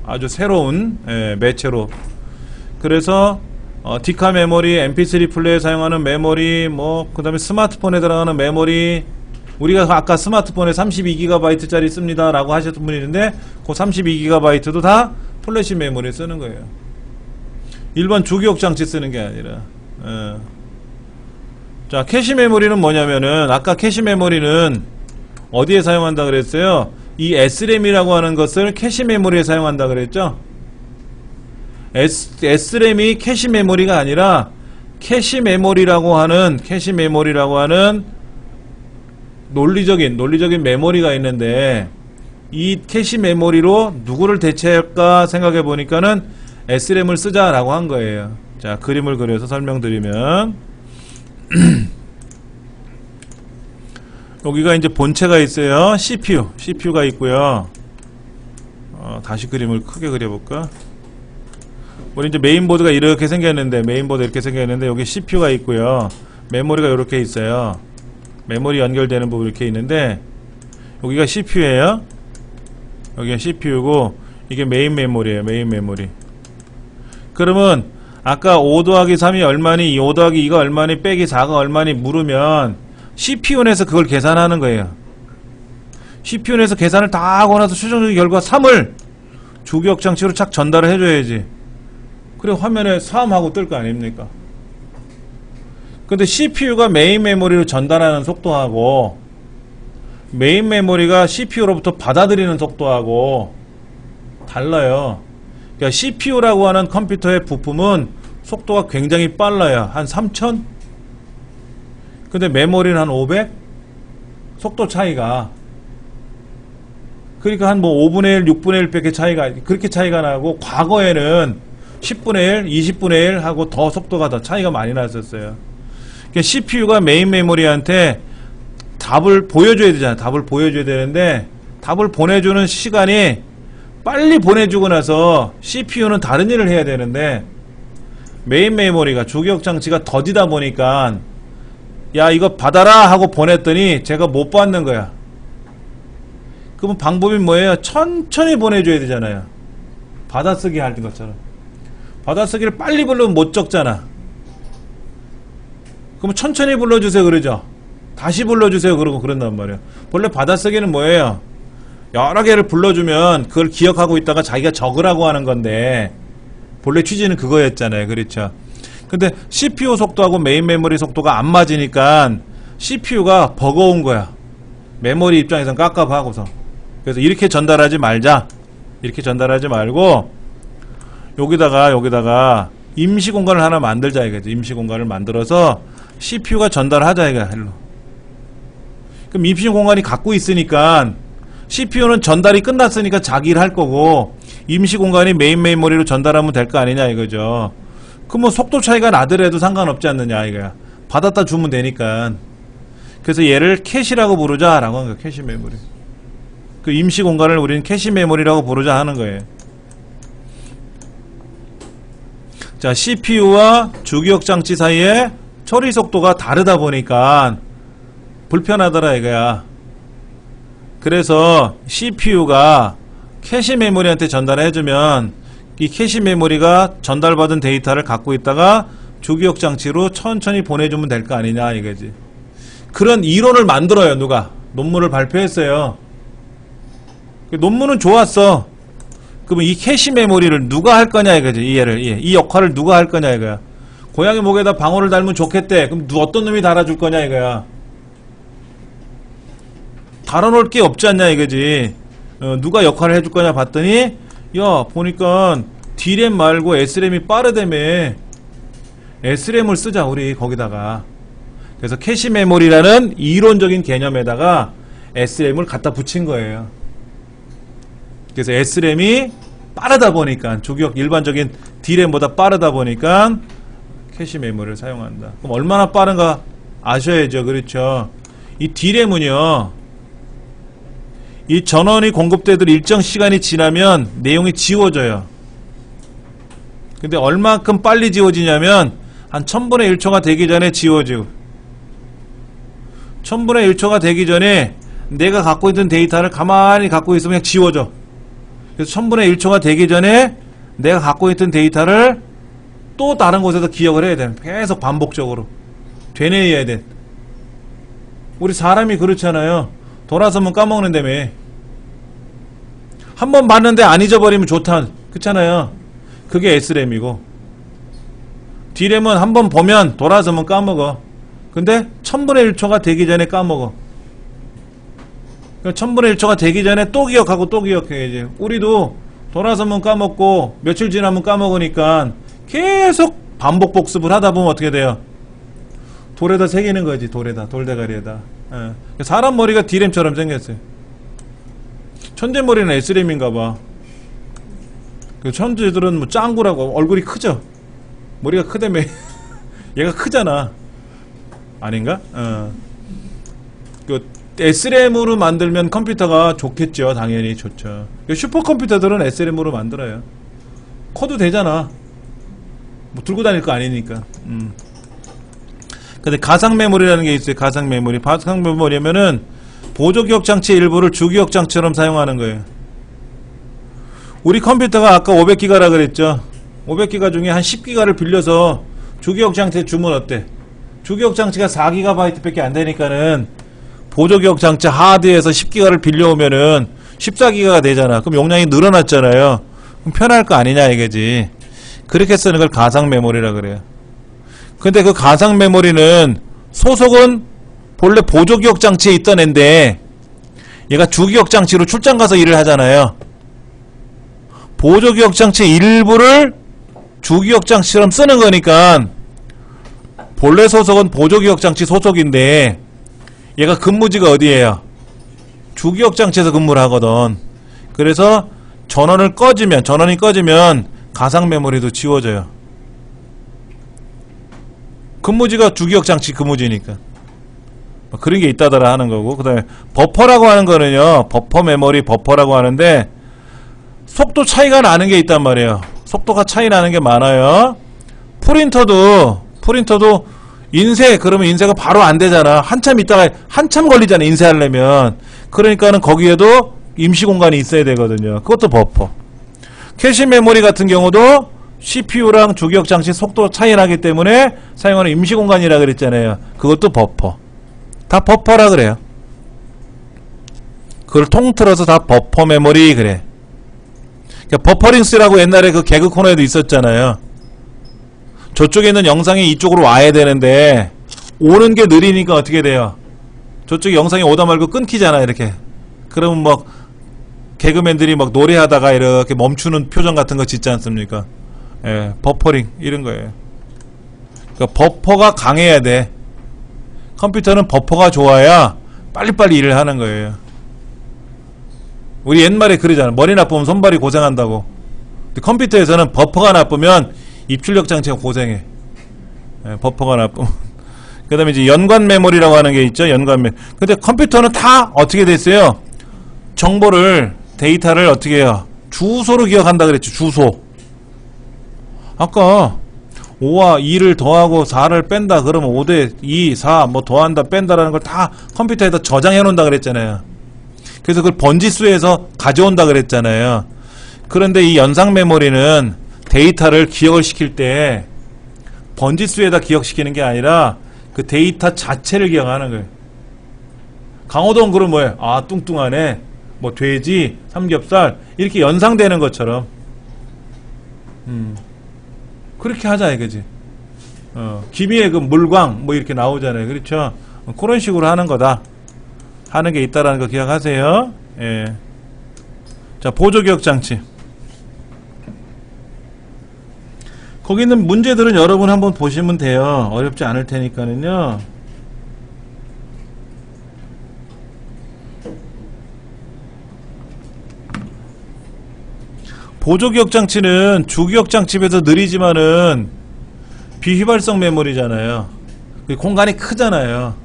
아주 새로운 매체로. 그래서 디카 메모리, mp3 플레이에 사용하는 메모리, 그 다음에 스마트폰에 들어가는 메모리, 우리가 아까 스마트폰에 32GB 짜리 씁니다 라고 하셨던 분이 있는데, 그 32GB도 다 플래시 메모리에 쓰는 거예요. 일반 주기억 장치 쓰는 게 아니라. 자, 캐시 메모리는 뭐냐면은, 아까 캐시 메모리는 어디에 사용한다 그랬어요? 이 SRAM이라고 하는 것을 캐시 메모리에 사용한다 그랬죠? SRAM이 캐시 메모리가 아니라 캐시 메모리라고 하는 논리적인 메모리가 있는데, 이 캐시 메모리로 누구를 대체할까 생각해 보니까는 SRAM을 쓰자라고 한 거예요. 자, 그림을 그려서 설명드리면 여기가 이제 본체가 있어요. CPU가 있고요. 다시 그림을 크게 그려볼까? 우리 이제 메인보드가 이렇게 생겼는데, 여기 CPU가 있고요. 메모리가 이렇게 있어요. 메모리 연결되는 부분 이렇게 있는데, 여기가 CPU예요. 여기가 CPU고 이게 메인 메모리예요. 메인 메모리. 그러면 아까 5 더하기 3이 얼마니, 5 더하기 2가 얼마니, 빼기 4가 얼마니 물으면 CPU 내에서 그걸 계산하는 거예요. CPU 내에서 계산을 다 하고 나서 최종적인 결과 3을 주기억 장치로 착 전달을 해줘야지. 그래 화면에 3하고 뜰 거 아닙니까? 근데 CPU가 메인 메모리로 전달하는 속도하고 메인 메모리가 CPU로부터 받아들이는 속도하고 달라요. 그러니까 CPU라고 하는 컴퓨터의 부품은 속도가 굉장히 빨라요. 한 3000? 근데 메모리는 한 500? 속도 차이가. 그러니까 한 뭐 5분의 1, 6분의 1 밖에 그렇게 차이가 나고, 과거에는 10분의 1, 20분의 1 하고 더 속도가 더 차이가 많이 났었어요. 그러니까 CPU가 메인 메모리한테 답을 보여줘야 되잖아. 답을 보여줘야 되는데, 답을 보내주는 시간이 빨리 보내주고 나서 CPU는 다른 일을 해야 되는데, 메인 메모리가 주기억 장치가 더디다 보니까, 야 이거 받아라 하고 보냈더니 제가 못 받는 거야. 그럼 방법이 뭐예요? 천천히 보내줘야 되잖아요. 받아쓰기 할 것처럼. 받아쓰기를 빨리 부르면 못 적잖아. 그럼 천천히 불러주세요 그러죠. 다시 불러주세요 그러고 그런단 말이에요. 원래 받아쓰기는 뭐예요? 여러 개를 불러주면 그걸 기억하고 있다가 자기가 적으라고 하는 건데, 본래 취지는 그거였잖아요. 그렇죠. 근데 CPU 속도하고 메인 메모리 속도가 안 맞으니까 CPU가 버거운 거야. 메모리 입장에선 깝깝하고서. 그래서 이렇게 전달하지 말자. 이렇게 전달하지 말고 여기다가 임시 공간을 하나 만들자 이거죠. 임시 공간을 만들어서 CPU가 전달하자 이거야. 그럼 임시 공간이 갖고 있으니까 CPU는 전달이 끝났으니까 자기 일 할 거고, 임시 공간이 메인 메모리로 전달하면 될 거 아니냐 이거죠. 그럼 뭐 속도 차이가 나더라도 상관없지 않느냐 이거야. 받았다 주면 되니까. 그래서 얘를 캐시라고 부르자라고 하는 거야. 캐시 메모리. 그 임시 공간을 우리는 캐시 메모리라고 부르자 하는 거예요. 자, CPU와 주기억 장치 사이에 처리 속도가 다르다 보니까 불편하더라 이거야. 그래서 CPU가 캐시 메모리한테 전달해주면 이 캐시 메모리가 전달받은 데이터를 갖고 있다가 주기억 장치로 천천히 보내주면 될 거 아니냐 이거지. 그런 이론을 만들어요. 누가 논문을 발표했어요. 논문은 좋았어. 그러면 이 캐시 메모리를 누가 할 거냐 이거지. 이 역할을 누가 할 거냐 이거야. 고양이 목에다 방울을 달면 좋겠대. 그럼 어떤 놈이 달아줄 거냐 이거야. 달아놓을 게 없지 않냐 이거지. 누가 역할을 해줄 거냐 봤더니, 야 보니까 D램 말고 S램이 빠르다며. S램을 쓰자 우리 거기다가. 그래서 캐시 메모리라는 이론적인 개념에다가 S램을 갖다 붙인 거예요. 그래서 S램이 빠르다 보니까, 주기억 일반적인 D램보다 빠르다 보니까 캐시 메모리를 사용한다. 그럼 얼마나 빠른가 아셔야죠. 그렇죠. 이 D램은요, 이 전원이 공급되던 일정 시간이 지나면 내용이 지워져요. 근데 얼마큼 빨리 지워지냐면 한 1000분의 1초가 되기 전에 지워지고, 1000분의 1초가 되기 전에 내가 갖고 있던 데이터를 가만히 갖고 있으면 그냥 지워져. 그래서 1000분의 1초가 되기 전에 내가 갖고 있던 데이터를 또 다른 곳에서 기억을 해야 돼. 계속 반복적으로 되뇌어야 돼. 우리 사람이 그렇잖아요. 돌아서면 까먹는다며. 한 번 봤는데 안 잊어버리면 좋다. 그렇잖아요. 그게 S램이고, D램은 한 번 보면 돌아서면 까먹어. 근데 1000분의 1초가 되기 전에 까먹어. 1000분의 1초가 되기 전에 또 기억하고 또 기억해야지. 우리도 돌아서면 까먹고 며칠 지나면 까먹으니까 계속 반복 복습을 하다 보면 어떻게 돼요? 돌에다 새기는 거지. 돌대가리에다. 예. 사람 머리가 D램처럼 생겼어요. 천재 머리는 S램인가 봐. 그 천재들은 뭐 짱구라고. 얼굴이 크죠? 머리가 크다며. 얘가 크잖아. 아닌가? 그 S램으로 만들면 컴퓨터가 좋겠죠. 당연히 좋죠. 슈퍼컴퓨터들은 S램으로 만들어요. 커도 되잖아. 뭐 들고 다닐 거 아니니까. 근데 가상 메모리라는 게 있어요. 가상 메모리. 가상 메모리면은 보조기억 장치 일부를 주기억 장치처럼 사용하는 거예요. 우리 컴퓨터가 아까 500기가라 그랬죠. 500기가 중에 한 10기가를 빌려서 주기억 장치에 주면 어때? 주기억 장치가 4GB 밖에 안 되니까는 보조기억 장치 하드에서 10기가를 빌려오면은 14기가가 되잖아. 그럼 용량이 늘어났잖아요. 그럼 편할 거 아니냐 이거지. 그렇게 쓰는 걸 가상 메모리라 그래요. 근데 그 가상 메모리는 소속은 본래 보조기억 장치에 있던 앤데 얘가 주기억 장치로 출장 가서 일을 하잖아요. 보조기억 장치 일부를 주기억 장치처럼 쓰는 거니까 본래 소속은 보조기억 장치 소속인데 얘가 근무지가 어디예요? 주기억 장치에서 근무를 하거든. 그래서 전원이 꺼지면 가상 메모리도 지워져요. 근무지가 주기억 장치 근무지니까. 그런 게 있다더라 하는 거고. 그 다음에 버퍼라고 하는 거는요, 버퍼 메모리 버퍼라고 하는데 속도 차이가 나는 게 있단 말이에요. 속도가 차이 나는 게 많아요. 프린터도 인쇄, 그러면 인쇄가 바로 안 되잖아. 한참 걸리잖아, 인쇄하려면. 그러니까는 거기에도 임시 공간이 있어야 되거든요. 그것도 버퍼. 캐시 메모리 같은 경우도 CPU랑 주기억 장치 속도 차이 나기 때문에 사용하는 임시 공간이라 그랬잖아요. 그것도 버퍼. 다 버퍼라 그래요. 그걸 통틀어서 다 버퍼 메모리 그래. 그러니까 버퍼링스라고 옛날에 그 개그 코너에도 있었잖아요. 저쪽에 있는 영상이 이쪽으로 와야 되는데 오는 게 느리니까 어떻게 돼요? 저쪽 영상이 오다 말고 끊기잖아, 이렇게. 그러면 막 개그맨들이 막 노래하다가 이렇게 멈추는 표정 같은 거 짓지 않습니까? 예, 버퍼링 이런 거예요. 그러니까 버퍼가 강해야 돼. 컴퓨터는 버퍼가 좋아야 빨리빨리 일을 하는 거예요. 우리 옛말에 그러잖아. 머리 나쁘면 손발이 고생한다고. 근데 컴퓨터에서는 버퍼가 나쁘면 입출력 장치가 고생해. 예, 버퍼가 나쁘면. 그 다음에 이제 연관 메모리라고 하는 게 있죠. 연관 메모리. 근데 컴퓨터는 다 어떻게 됐어요? 데이터를 어떻게 해요? 주소로 기억한다 그랬죠. 주소. 아까 5와 2를 더하고 4를 뺀다 그러면 5대 2, 4 뭐 더한다 뺀다라는 걸 다 컴퓨터에다 저장해 놓는다 그랬잖아요. 그래서 그걸 번지수에서 가져온다 그랬잖아요. 그런데 이 연상 메모리는 데이터를 기억을 시킬 때 번지수에다 기억시키는 게 아니라 그 데이터 자체를 기억하는 거예요. 강호동 그럼 뭐예요? 아, 뚱뚱하네. 뭐 돼지, 삼겹살 이렇게 연상되는 것처럼 그렇게 하자 이거지. 기미의 그 물광 뭐 이렇게 나오잖아요. 그렇죠? 그런 식으로 하는 거다. 하는 게 있다라는 거 기억하세요. 예. 자, 보조기억 장치. 거기 있는 문제들은 여러분 한번 보시면 돼요. 어렵지 않을 테니까는요. 보조기억 장치는 주기억 장치에 비해서 느리지만은 비휘발성 메모리잖아요. 공간이 크잖아요.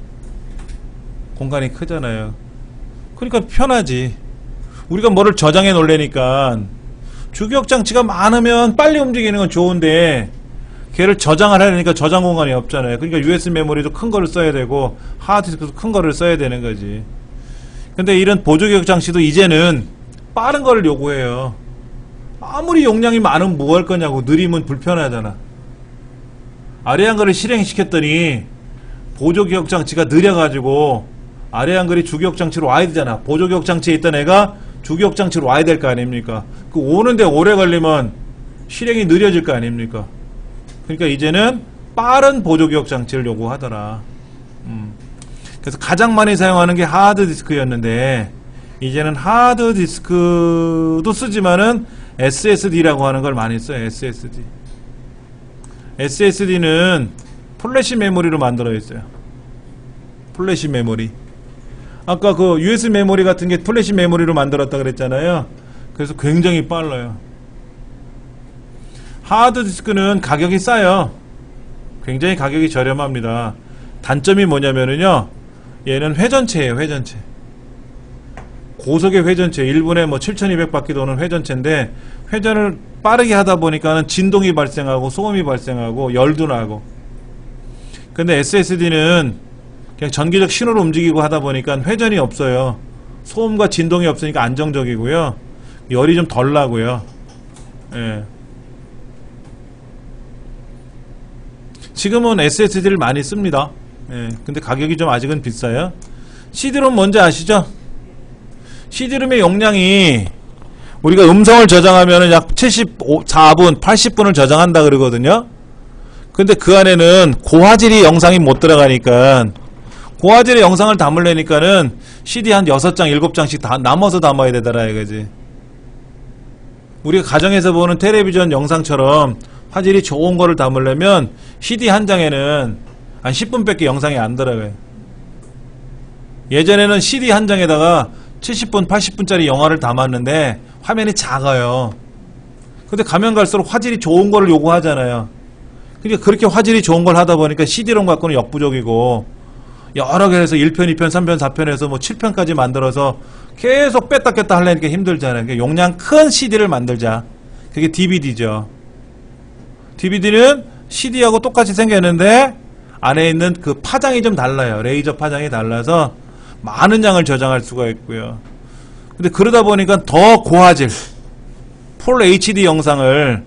그러니까 편하지. 우리가 뭐를 저장해 놓으려니까 주기억 장치가 많으면 빨리 움직이는 건 좋은데 걔를 저장을 하려니까 저장 공간이 없잖아요. 그러니까 USB 메모리도 큰 거를 써야 되고 하드디스크도 큰 거를 써야 되는 거지. 근데 이런 보조기억 장치도 이제는 빠른 거를 요구해요. 아무리 용량이 많으면 뭐 할 거냐고. 느리면 불편하잖아. 아래 한글을 실행시켰더니 보조기억 장치가 느려가지고 아래 한글이 주기억 장치로 와야 되잖아. 보조기억 장치에 있던 애가 주기억 장치로 와야 될 거 아닙니까? 그 오는데 오래 걸리면 실행이 느려질 거 아닙니까? 그러니까 이제는 빠른 보조기억 장치를 요구하더라. 그래서 가장 많이 사용하는 게 하드디스크였는데 이제는 하드디스크도 쓰지만은 SSD라고 하는 걸 많이 써요. SSD는 플래시 메모리로 만들어 있어요. 플래시 메모리. 아까 그 USB 메모리 같은 게 플래시 메모리로 만들었다 그랬잖아요. 그래서 굉장히 빨라요. 하드디스크는 가격이 싸요. 굉장히 가격이 저렴합니다. 단점이 뭐냐면은요, 얘는 회전체예요. 회전체. 고속의 회전체. 1분에 뭐 7200바퀴 도는 회전체인데 회전을 빠르게 하다 보니까는 진동이 발생하고 소음이 발생하고 열도 나고. 근데 SSD는 그냥 전기적 신호로 움직이고 하다 보니까 회전이 없어요. 소음과 진동이 없으니까 안정적이고요. 열이 좀 덜 나고요. 예. 지금은 SSD를 많이 씁니다. 예. 근데 가격이 좀 아직은 비싸요. CD롬 뭔지 아시죠? CD롬의 용량이 우리가 음성을 저장하면 약 74분, 80분을 저장한다 그러거든요. 근데 그 안에는 고화질의 영상이 못 들어가니까 고화질의 영상을 담으려니까는 CD 한 6장, 7장씩 다 남아서 담아야 되더라 이거지. 우리가 가정에서 보는 텔레비전 영상처럼 화질이 좋은 거를 담으려면 CD 한 장에는 한 10분밖에 영상이 안 들어가요. 예전에는 CD 한 장에다가 70분, 80분짜리 영화를 담았는데 화면이 작아요. 근데 가면 갈수록 화질이 좋은 거를 요구하잖아요. 그러니까 그렇게 화질이 좋은 걸 하다 보니까 CD롬 갖고는 역부족이고, 여러 개 해서 1편, 2편, 3편, 4편 해서 뭐 7편까지 만들어서 계속 뺐다 꼈다 하려니까 힘들잖아요. 그러니까 용량 큰 CD를 만들자. 그게 DVD죠. DVD는 CD하고 똑같이 생겼는데 안에 있는 그 파장이 좀 달라요. 레이저 파장이 달라서 많은 양을 저장할 수가 있고요. 근데 그러다 보니까 더 고화질, 풀 HD 영상을,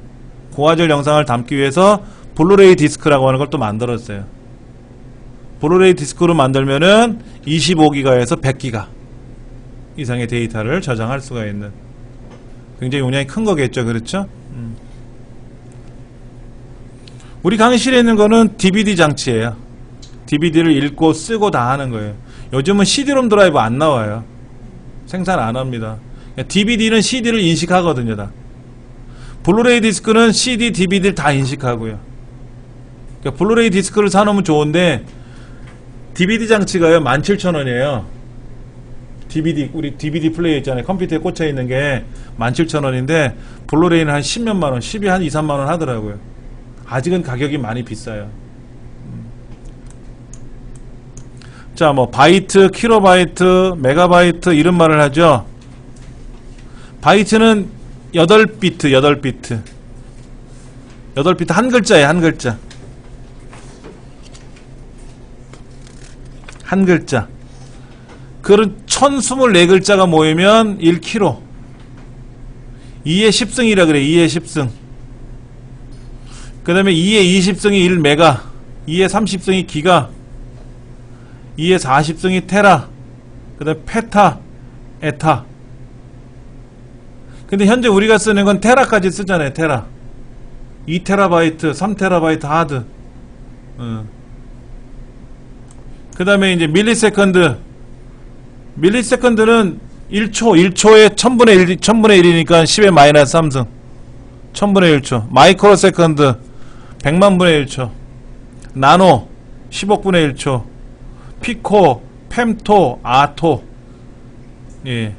고화질 영상을 담기 위해서 블루레이 디스크라고 하는 걸 또 만들었어요. 블루레이 디스크로 만들면은 25기가에서 100기가 이상의 데이터를 저장할 수가 있는, 굉장히 용량이 큰 거겠죠. 그렇죠? 우리 강의실에 있는 거는 DVD 장치예요. DVD를 읽고 쓰고 다 하는 거예요. 요즘은 CD롬 드라이브 안 나와요. 생산 안 합니다. DVD는 CD를 인식하거든요. 다. 블루레이 디스크는 CD, DVD를 다 인식하고요. 그러니까 블루레이 디스크를 사놓으면 좋은데 DVD 장치가요 17,000원이에요. DVD, 우리 DVD 플레이어 있잖아요. 컴퓨터에 꽂혀 있는 게 17,000원인데 블루레이는 한 10몇만원, 10이 한 2, 3만원 하더라고요. 아직은 가격이 많이 비싸요. 자, 뭐 바이트, 킬로바이트, 메가바이트 이런 말을 하죠. 바이트는 8비트, 8비트. 8비트 한 글자예요, 한 글자. 한 글자. 그런 1024글자가 모이면 1kg. 2의 10승이라 그래. 2의 10승. 그 다음에 2의 20승이 1메가, 2의 30승이 기가, 2의 40승이 테라, 그 다음에 페타, 에타. 근데 현재 우리가 쓰는 건 테라까지 쓰잖아요. 테라. 2테라바이트, 3테라바이트 하드. 그 다음에 이제 밀리세컨드. 밀리세컨드는 1초에 1000분의 1이니까 10의 마이너스 3승. 1000분의 1초. 마이크로세컨드 100만분의 1초. 나노 10억분의 1초. 피코, fem토, 아토. 예.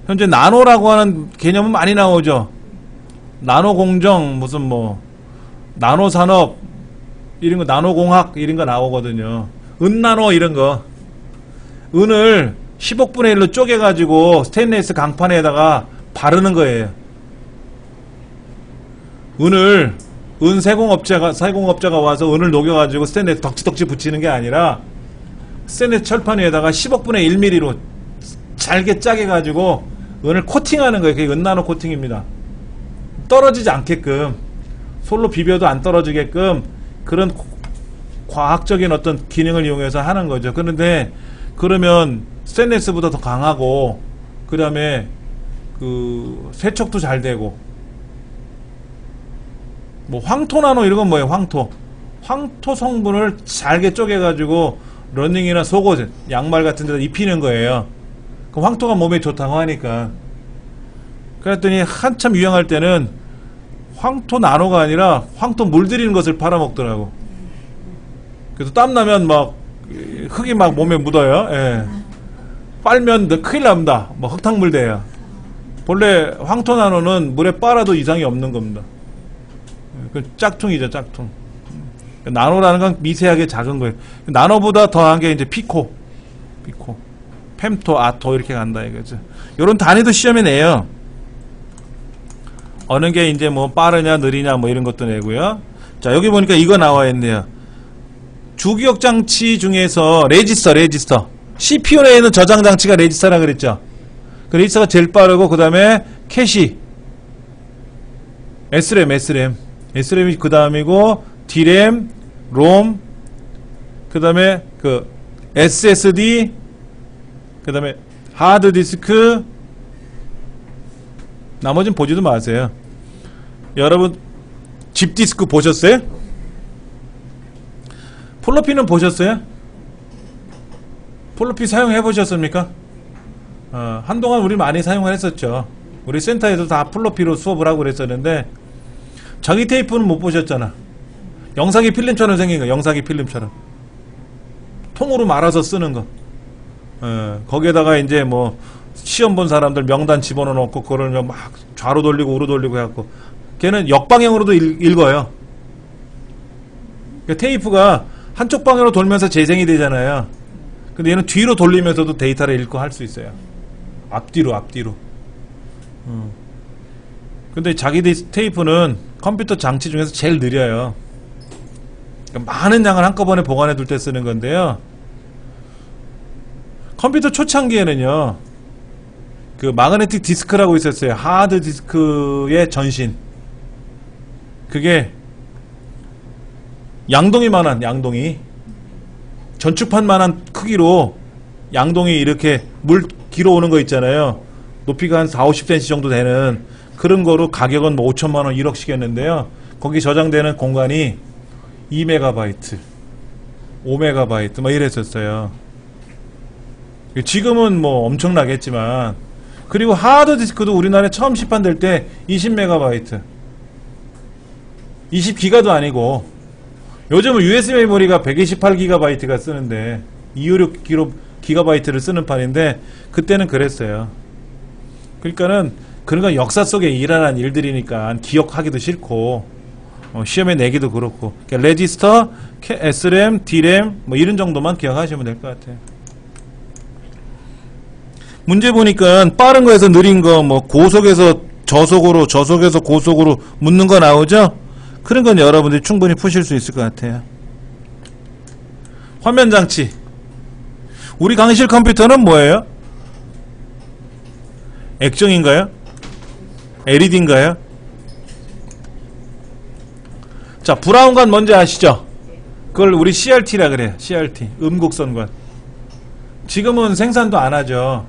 현재 나노라고 하는 개념은 많이 나오죠. 나노 공정, 무슨 뭐 나노 산업 이런 거, 나노 공학 이런 거 나오거든요. 은나노 이런 거. 은을 10억분의 1로 쪼개 가지고 스테인리스 강판에다가 바르는 거예요. 은을 세공업자가 와서 은을 녹여가지고 스테인리스 덕지덕지 붙이는 게 아니라 스테인리스 철판 위에다가 10억분의 1mm로 잘게 짜게 가지고 은을 코팅하는 거예요. 그게 은나노 코팅입니다. 떨어지지 않게끔, 솔로 비벼도 안 떨어지게끔 그런 과학적인 어떤 기능을 이용해서 하는 거죠. 그런데 그러면 스테인리스보다 더 강하고, 그 다음에 그 세척도 잘 되고, 뭐 황토나노 이런 건 뭐예요? 황토 성분을 잘게 쪼개가지고 러닝이나 속옷, 양말 같은 데다 입히는 거예요. 그 황토가 몸에 좋다고 하니까. 그랬더니 한참 유행할 때는 황토 나노가 아니라 황토 물들이는 것을 팔아먹더라고. 그래서 땀나면 막 흙이 막 몸에 묻어요. 예. 빨면 큰일 납니다. 뭐 흙탕물 돼요. 본래 황토 나노는 물에 빨아도 이상이 없는 겁니다. 그 짝퉁이죠, 짝퉁. 나노라는 건 미세하게 작은 거예요. 나노보다 더한 게 이제 피코, fem토, 아토 이렇게 간다 이거죠. 요런 단위도 시험에 내요. 어느 게 이제 뭐 빠르냐 느리냐 뭐 이런 것도 내고요. 자, 여기 보니까 이거 나와 있네요. 주기억 장치 중에서 레지스터. CPU 내에 있는 저장 장치가 레지스터라 그랬죠. 그 레지스터가 제일 빠르고, 그 다음에 캐시, SRAM이 그 다음이고, DRAM, ROM, 그 다음에 그 SSD, 그 다음에 하드디스크, 나머지는 보지도 마세요. 여러분 집디스크 보셨어요? 플로피는 보셨어요? 플로피 사용해 보셨습니까? 한동안 우리 많이 사용을 했었죠. 우리 센터에서 다 플로피로 수업을 하고 그랬었는데, 전기 테이프는 못 보셨잖아. 영상이 필름처럼 생긴 거. 영상이 필름처럼 통으로 말아서 쓰는 거. 거기에다가 이제 뭐 시험 본 사람들 명단 집어넣어 놓고 그걸 막 좌로 돌리고 우로 돌리고 해갖고 걔는 역방향으로도 읽어요. 그러니까 테이프가 한쪽 방향으로 돌면서 재생이 되잖아요. 근데 얘는 뒤로 돌리면서도 데이터를 읽고 할 수 있어요. 앞뒤로. 근데 자기 테이프는 컴퓨터 장치 중에서 제일 느려요. 그러니까 많은 양을 한꺼번에 보관해 둘 때 쓰는 건데요. 컴퓨터 초창기에는요, 그 마그네틱 디스크라고 있었어요. 하드 디스크의 전신. 그게 양동이만한, 양동이 전축판만한 크기로 양동이 이렇게 물 길어오는 거 있잖아요. 높이가 한 4, 50cm 정도 되는 그런 거로 가격은 뭐 5천만원 1억씩 했는데요. 거기 저장되는 공간이 2MB, 5MB 막 이랬었어요. 지금은 뭐 엄청나겠지만, 그리고 하드디스크도 우리나라에 처음 시판될 때 20MB, 20기가도 아니고, 요즘은 USB 메모리가 128GB가 쓰는데 256GB를 쓰는 판인데, 그때는 그랬어요. 그러니까는 그런 건 역사 속에 일어난 일들이니까 기억하기도 싫고, 시험에 내기도 그렇고, 그러니까 레지스터, SRAM, DRAM 뭐 이런 정도만 기억하시면 될 것 같아요. 문제 보니까 빠른 거에서 느린 거, 뭐 고속에서 저속으로, 저속에서 고속으로 묻는 거 나오죠? 그런 건 여러분들이 충분히 푸실 수 있을 것 같아요. 화면 장치. 우리 강의실 컴퓨터는 뭐예요? 액정인가요? LED인가요? 자, 브라운관 뭔지 아시죠? 그걸 우리 CRT라 그래요. CRT. 음곡선관. 지금은 생산도 안 하죠.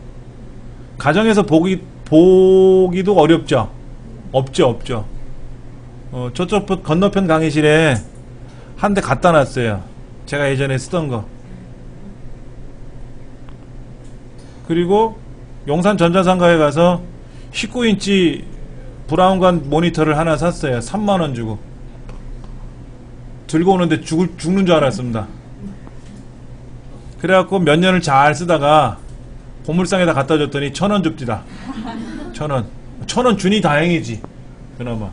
가정에서 보기도 어렵죠. 없죠. 저쪽 건너편 강의실에 한 대 갖다 놨어요. 제가 예전에 쓰던 거. 그리고 용산 전자상가에 가서 19인치 브라운관 모니터를 하나 샀어요. 3만원 주고. 들고 오는데 죽는 줄 알았습니다. 그래갖고 몇 년을 잘 쓰다가 보물상에다 갖다 줬더니 1,000원 줍디다. 1,000원. 1,000원 주니 다행이지. 그나마.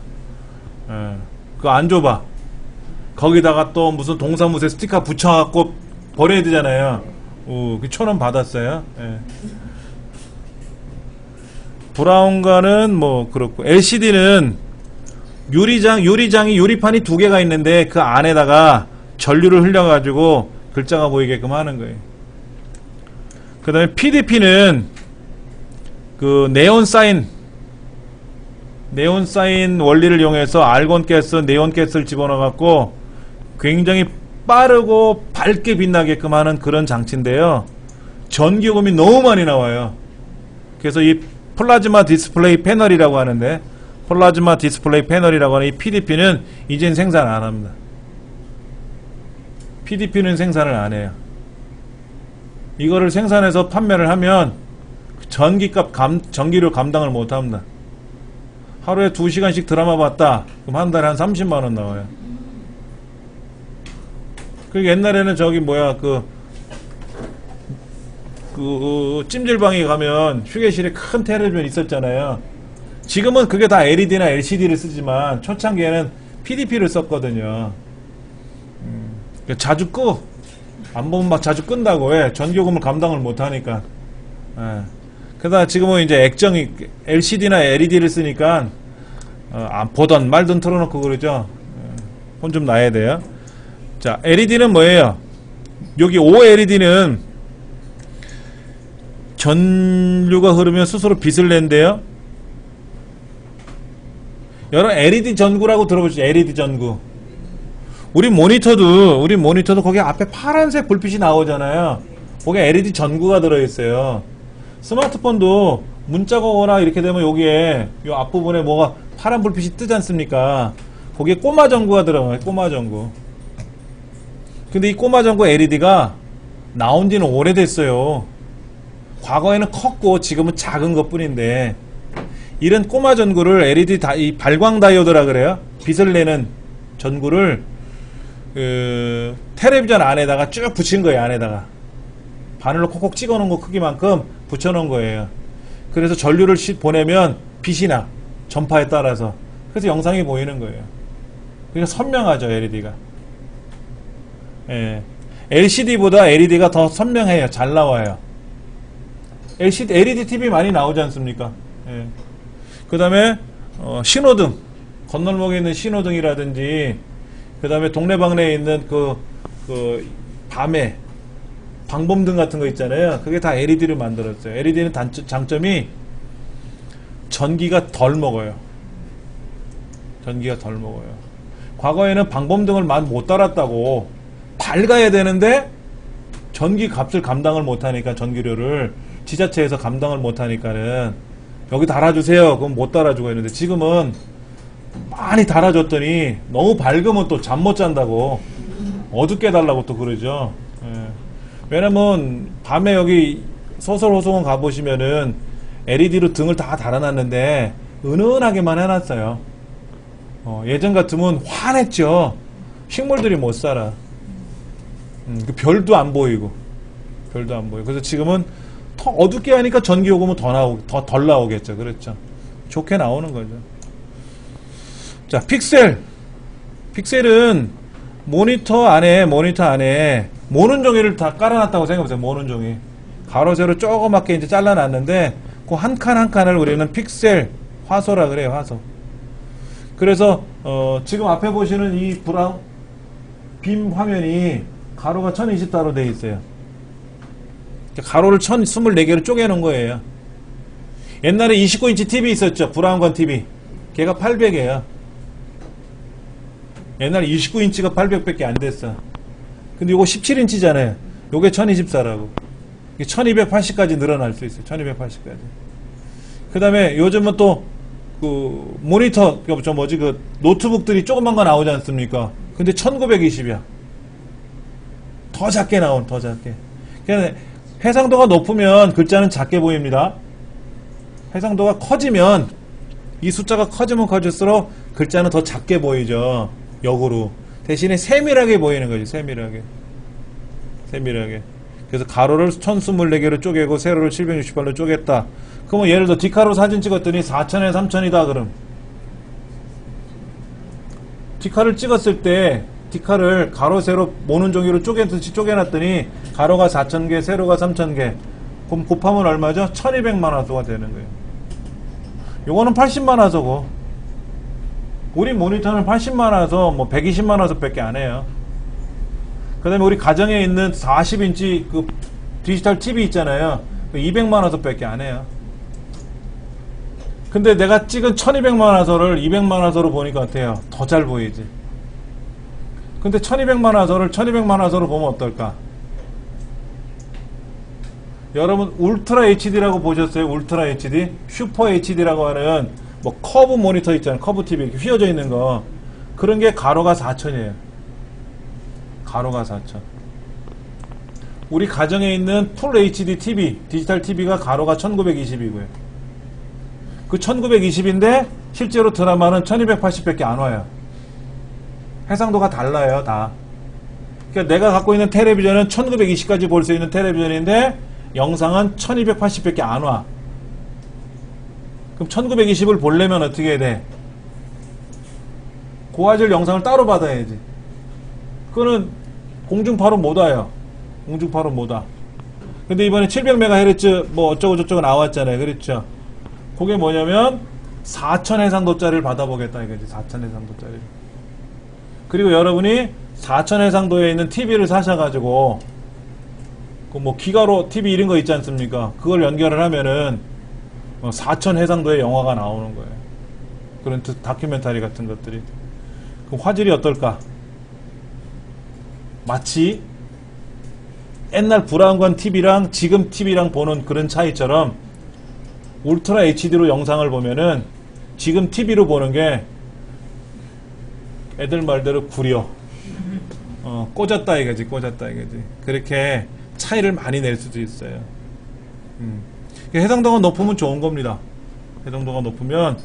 그거 안 줘봐. 거기다가 또 무슨 동사무소 스티커 붙여갖고 버려야 되잖아요. 그 1,000원 받았어요. 예. 브라운관은 뭐 그렇고, LCD는 유리장이 유리판이 2개가 있는데 그 안에다가 전류를 흘려가지고 글자가 보이게끔 하는 거예요. 그 다음에 PDP는 그 네온사인 원리를 이용해서 알곤가스, 네온가스를 집어넣어갖고 굉장히 빠르고 밝게 빛나게끔 하는 그런 장치인데요. 전기요금이 너무 많이 나와요. 그래서 이 플라즈마 디스플레이 패널이라고 하는데, 플라즈마 디스플레이 패널이라고 하는 이 PDP는 이젠 생산 안 합니다. PDP는 생산을 안 해요. 이거를 생산해서 판매를 하면 전기료 감당을 못 합니다. 하루에 2시간씩 드라마 봤다. 그럼 한 달에 한 30만원 나와요. 그 옛날에는 저기 뭐야, 찜질방에 가면 휴게실에 큰 텔레비전 있었잖아요. 지금은 그게 다 LED나 LCD를 쓰지만 초창기에는 PDP를 썼거든요. 자주 끄. 안 보면 막 자주 끈다고. 왜? 전기요금을 감당을 못하니까. 그러다 지금은 이제 액정이 LCD나 LED를 쓰니까 안 보던 말든 틀어놓고 그러죠. 혼 좀 나야 돼요. 자, LED는 뭐예요? 여기 OLED는 전류가 흐르면 스스로 빛을 낸대요. 여러분 LED 전구라고 들어보시죠. LED 전구. 우리 모니터도 거기 앞에 파란색 불빛이 나오잖아요. 거기에 LED 전구가 들어있어요. 스마트폰도 문자가 오거나 이렇게 되면 여기에 이 앞부분에 뭐가 파란 불빛이 뜨지 않습니까? 거기에 꼬마 전구가 들어가요. 꼬마 전구. 근데 이 꼬마 전구 LED가 나온 지는 오래됐어요. 과거에는 컸고 지금은 작은 것 뿐인데, 이런 꼬마 전구를 LED 이 발광 다이오드라 그래요. 빛을 내는 전구를 텔레비전 안에다가 쭉 붙인 거예요. 안에다가. 바늘로 콕콕 찍어 놓은 거 크기만큼 붙여 놓은 거예요. 그래서 전류를 보내면 빛이 나. 전파에 따라서. 그래서 영상이 보이는 거예요. 그러니까 선명하죠, LED가. 예. LCD보다 LED가 더 선명해요. 잘 나와요. LED TV 많이 나오지 않습니까? 예. 그 다음에 신호등, 건널목에 있는 신호등이라든지, 그 다음에 동네방네에 있는 밤에 방범등 같은 거 있잖아요. 그게 다 LED로 만들었어요. LED는 장점이 전기가 덜 먹어요. 전기가 덜 먹어요. 과거에는 방범등을 못 달았다고 밝아야 되는데 전기 값을 감당을 못하니까, 전기료를 지자체에서 감당을 못하니까는 여기 달아주세요. 그럼 못 달아주고 했는데, 지금은 많이 달아줬더니 너무 밝으면 또 잠 못 잔다고 어둡게 달라고 또 그러죠. 예. 왜냐면 밤에 여기 서설호송원 가보시면은 LED로 등을 다 달아놨는데 은은하게만 해놨어요. 예전 같으면 환했죠. 식물들이 못 살아. 그 별도 안 보이고. 그래서 지금은 더 어둡게 하니까 전기요금은 더 덜 나오겠죠. 그렇죠. 좋게 나오는 거죠. 자, 픽셀은 모니터 안에 모는 종이를 다 깔아놨다고 생각해보세요. 모는 종이. 가로 세로 조그맣게 이제 잘라놨는데 그 한 칸 한 칸을 우리는 픽셀 화소라 그래요. 화소. 그래서 지금 앞에 보시는 이 빔 화면이 가로가 1024로 되어 있어요. 가로를 1024개로 쪼개놓은 거예요. 옛날에 29인치 TV 있었죠. 브라운관 TV. 걔가 800이에요. 옛날에 29인치가 800밖에 안 됐어. 근데 요거 17인치잖아요. 요게 1024라고. 1280까지 늘어날 수 있어요. 1280까지. 그 다음에 요즘은 또, 모니터, 노트북들이 조그만 거 나오지 않습니까? 근데 1920이야. 더 작게. 그냥 해상도가 높으면 글자는 작게 보입니다. 해상도가 커지면, 이 숫자가 커지면 커질수록 글자는 더 작게 보이죠. 역으로. 대신에 세밀하게 보이는 거지. 세밀하게. 그래서 가로를 1024개로 쪼개고 세로를 768로 쪼갰다. 그러면 예를 들어 디카로 사진 찍었더니 4000에 3000이다 그럼. 디카를 찍었을 때 디카를 가로 세로 모는 종이로 쪼개듯이 쪼개놨더니 가로가 4000개, 세로가 3000개. 그럼 곱하면 얼마죠? 1200만 화소가 되는 거예요. 요거는 80만 화소고. 우리 모니터는 80만 화소, 120만 화소밖에 안 해요. 그 다음에 우리 가정에 있는 40인치 디지털 TV 있잖아요. 200만 화소밖에 안 해요. 근데 내가 찍은 1200만 화소를 200만 화소로 보니까 어때요? 더 잘 보이지. 근데 1200만 화소를 1200만 화소로 보면 어떨까? 여러분 울트라 HD라고 보셨어요? 울트라 HD? 슈퍼 HD라고 하는 커브 모니터 있잖아요. 커브 TV 이렇게 휘어져 있는 거. 그런 게 가로가 4000이에요. 가로가 4000. 우리 가정에 있는 풀 HD TV, 디지털 TV가 가로가 1920이고요. 그 1920인데 실제로 드라마는 1280밖에 안 와요. 해상도가 달라요, 다. 그러니까 내가 갖고 있는 텔레비전은 1920까지 볼 수 있는 텔레비전인데 영상은 1280밖에 안 와. 그럼 1920을 보려면 어떻게 해야 돼? 고화질 영상을 따로 받아야지. 그거는 공중파로 못 와요. 공중파로 못 와. 근데 이번에 700MHz 어쩌고저쩌고 나왔잖아요. 그렇죠? 그게 뭐냐면 4000 해상도짜리를 받아보겠다 이거지. 4000 해상도짜리. 그리고 여러분이 4000 해상도에 있는 TV를 사셔가지고 기가로 TV 이런 거 있지 않습니까? 그걸 연결을 하면은 4000 해상도의 영화가 나오는 거예요. 그런 다큐멘터리 같은 것들이. 그럼 화질이 어떨까? 마치 옛날 브라운관 TV랑 지금 TV랑 보는 그런 차이처럼 울트라 HD로 영상을 보면은 지금 TV로 보는 게 애들 말대로 구려. 꽂았다 이거지. 그렇게 차이를 많이 낼 수도 있어요. 해상도가 높으면 좋은 겁니다. 해상도가 높으면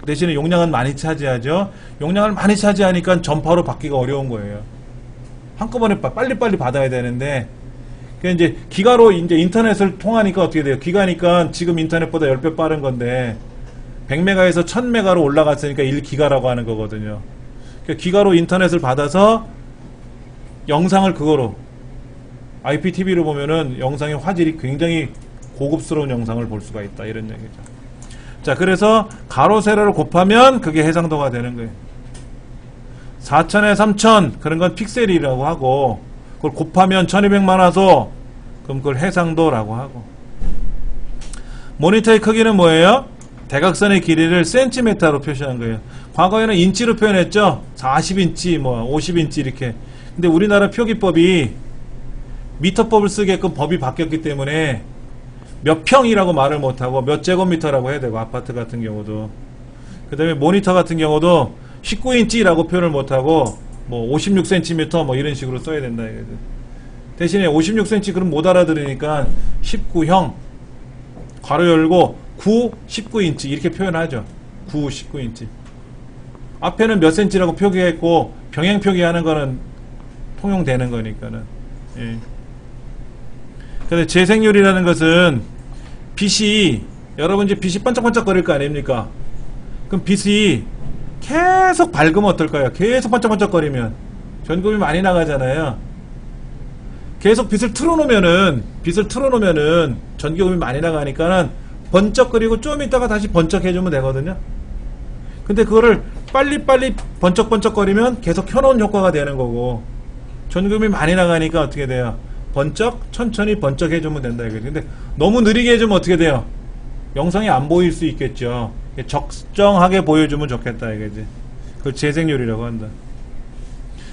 대신에 용량은 많이 차지하죠. 용량을 많이 차지하니까 전파로 받기가 어려운 거예요. 한꺼번에 빨리빨리 받아야 되는데 그러니까 이제 기가로 이제 인터넷을 통하니까 어떻게 돼요? 기가니까 지금 인터넷보다 10배 빠른 건데 100메가에서 1000메가로 올라갔으니까 1기가라고 하는 거거든요. 그러니까 기가로 인터넷을 받아서 영상을 그거로 IPTV로 보면은 영상의 화질이 굉장히 고급스러운 영상을 볼 수가 있다. 이런 얘기죠. 자, 그래서 가로 세로를 곱하면 그게 해상도가 되는 거예요. 4000에 3000 그런 건 픽셀이라고 하고 그걸 곱하면 1200만 화소 그럼 그걸 해상도라고 하고 모니터의 크기는 뭐예요? 대각선의 길이를 센티미터로 표시한 거예요. 과거에는 인치로 표현했죠. 40인치 뭐 50인치 이렇게. 근데 우리나라 표기법이 미터법을 쓰게끔 법이 바뀌었기 때문에 몇 평이라고 말을 못하고 몇 제곱미터라고 해야 되고 아파트 같은 경우도 그 다음에 모니터 같은 경우도 19인치라고 표현을 못하고 뭐 56cm 뭐 이런 식으로 써야 된다 이거죠. 대신에 56cm 그럼 못 알아들으니까 19형 괄호 열고 9 19인치 이렇게 표현하죠. 9 19인치 앞에는 몇 cm라고 표기했고 병행 표기하는 거는 통용되는 거니까는. 예. 근데 재생률이라는 것은 빛이 여러분 이제 빛이 반짝반짝 거릴 거 아닙니까? 그럼 빛이 계속 밝으면 어떨까요? 계속 반짝반짝 거리면 전급이 많이 나가잖아요. 계속 빛을 틀어놓으면은 전기요금이 많이 나가니까는 번쩍거리고 좀 있다가 다시 번쩍해주면 되거든요. 근데 그거를 빨리빨리 번쩍번쩍거리면 계속 켜놓은 효과가 되는 거고 전기요금이 많이 나가니까 어떻게 돼요? 천천히 번쩍해주면 된다 이거죠. 근데 너무 느리게 해주면 어떻게 돼요? 영상이 안 보일 수 있겠죠. 적정하게 보여주면 좋겠다 이거지. 그걸 재생률이라고 한다.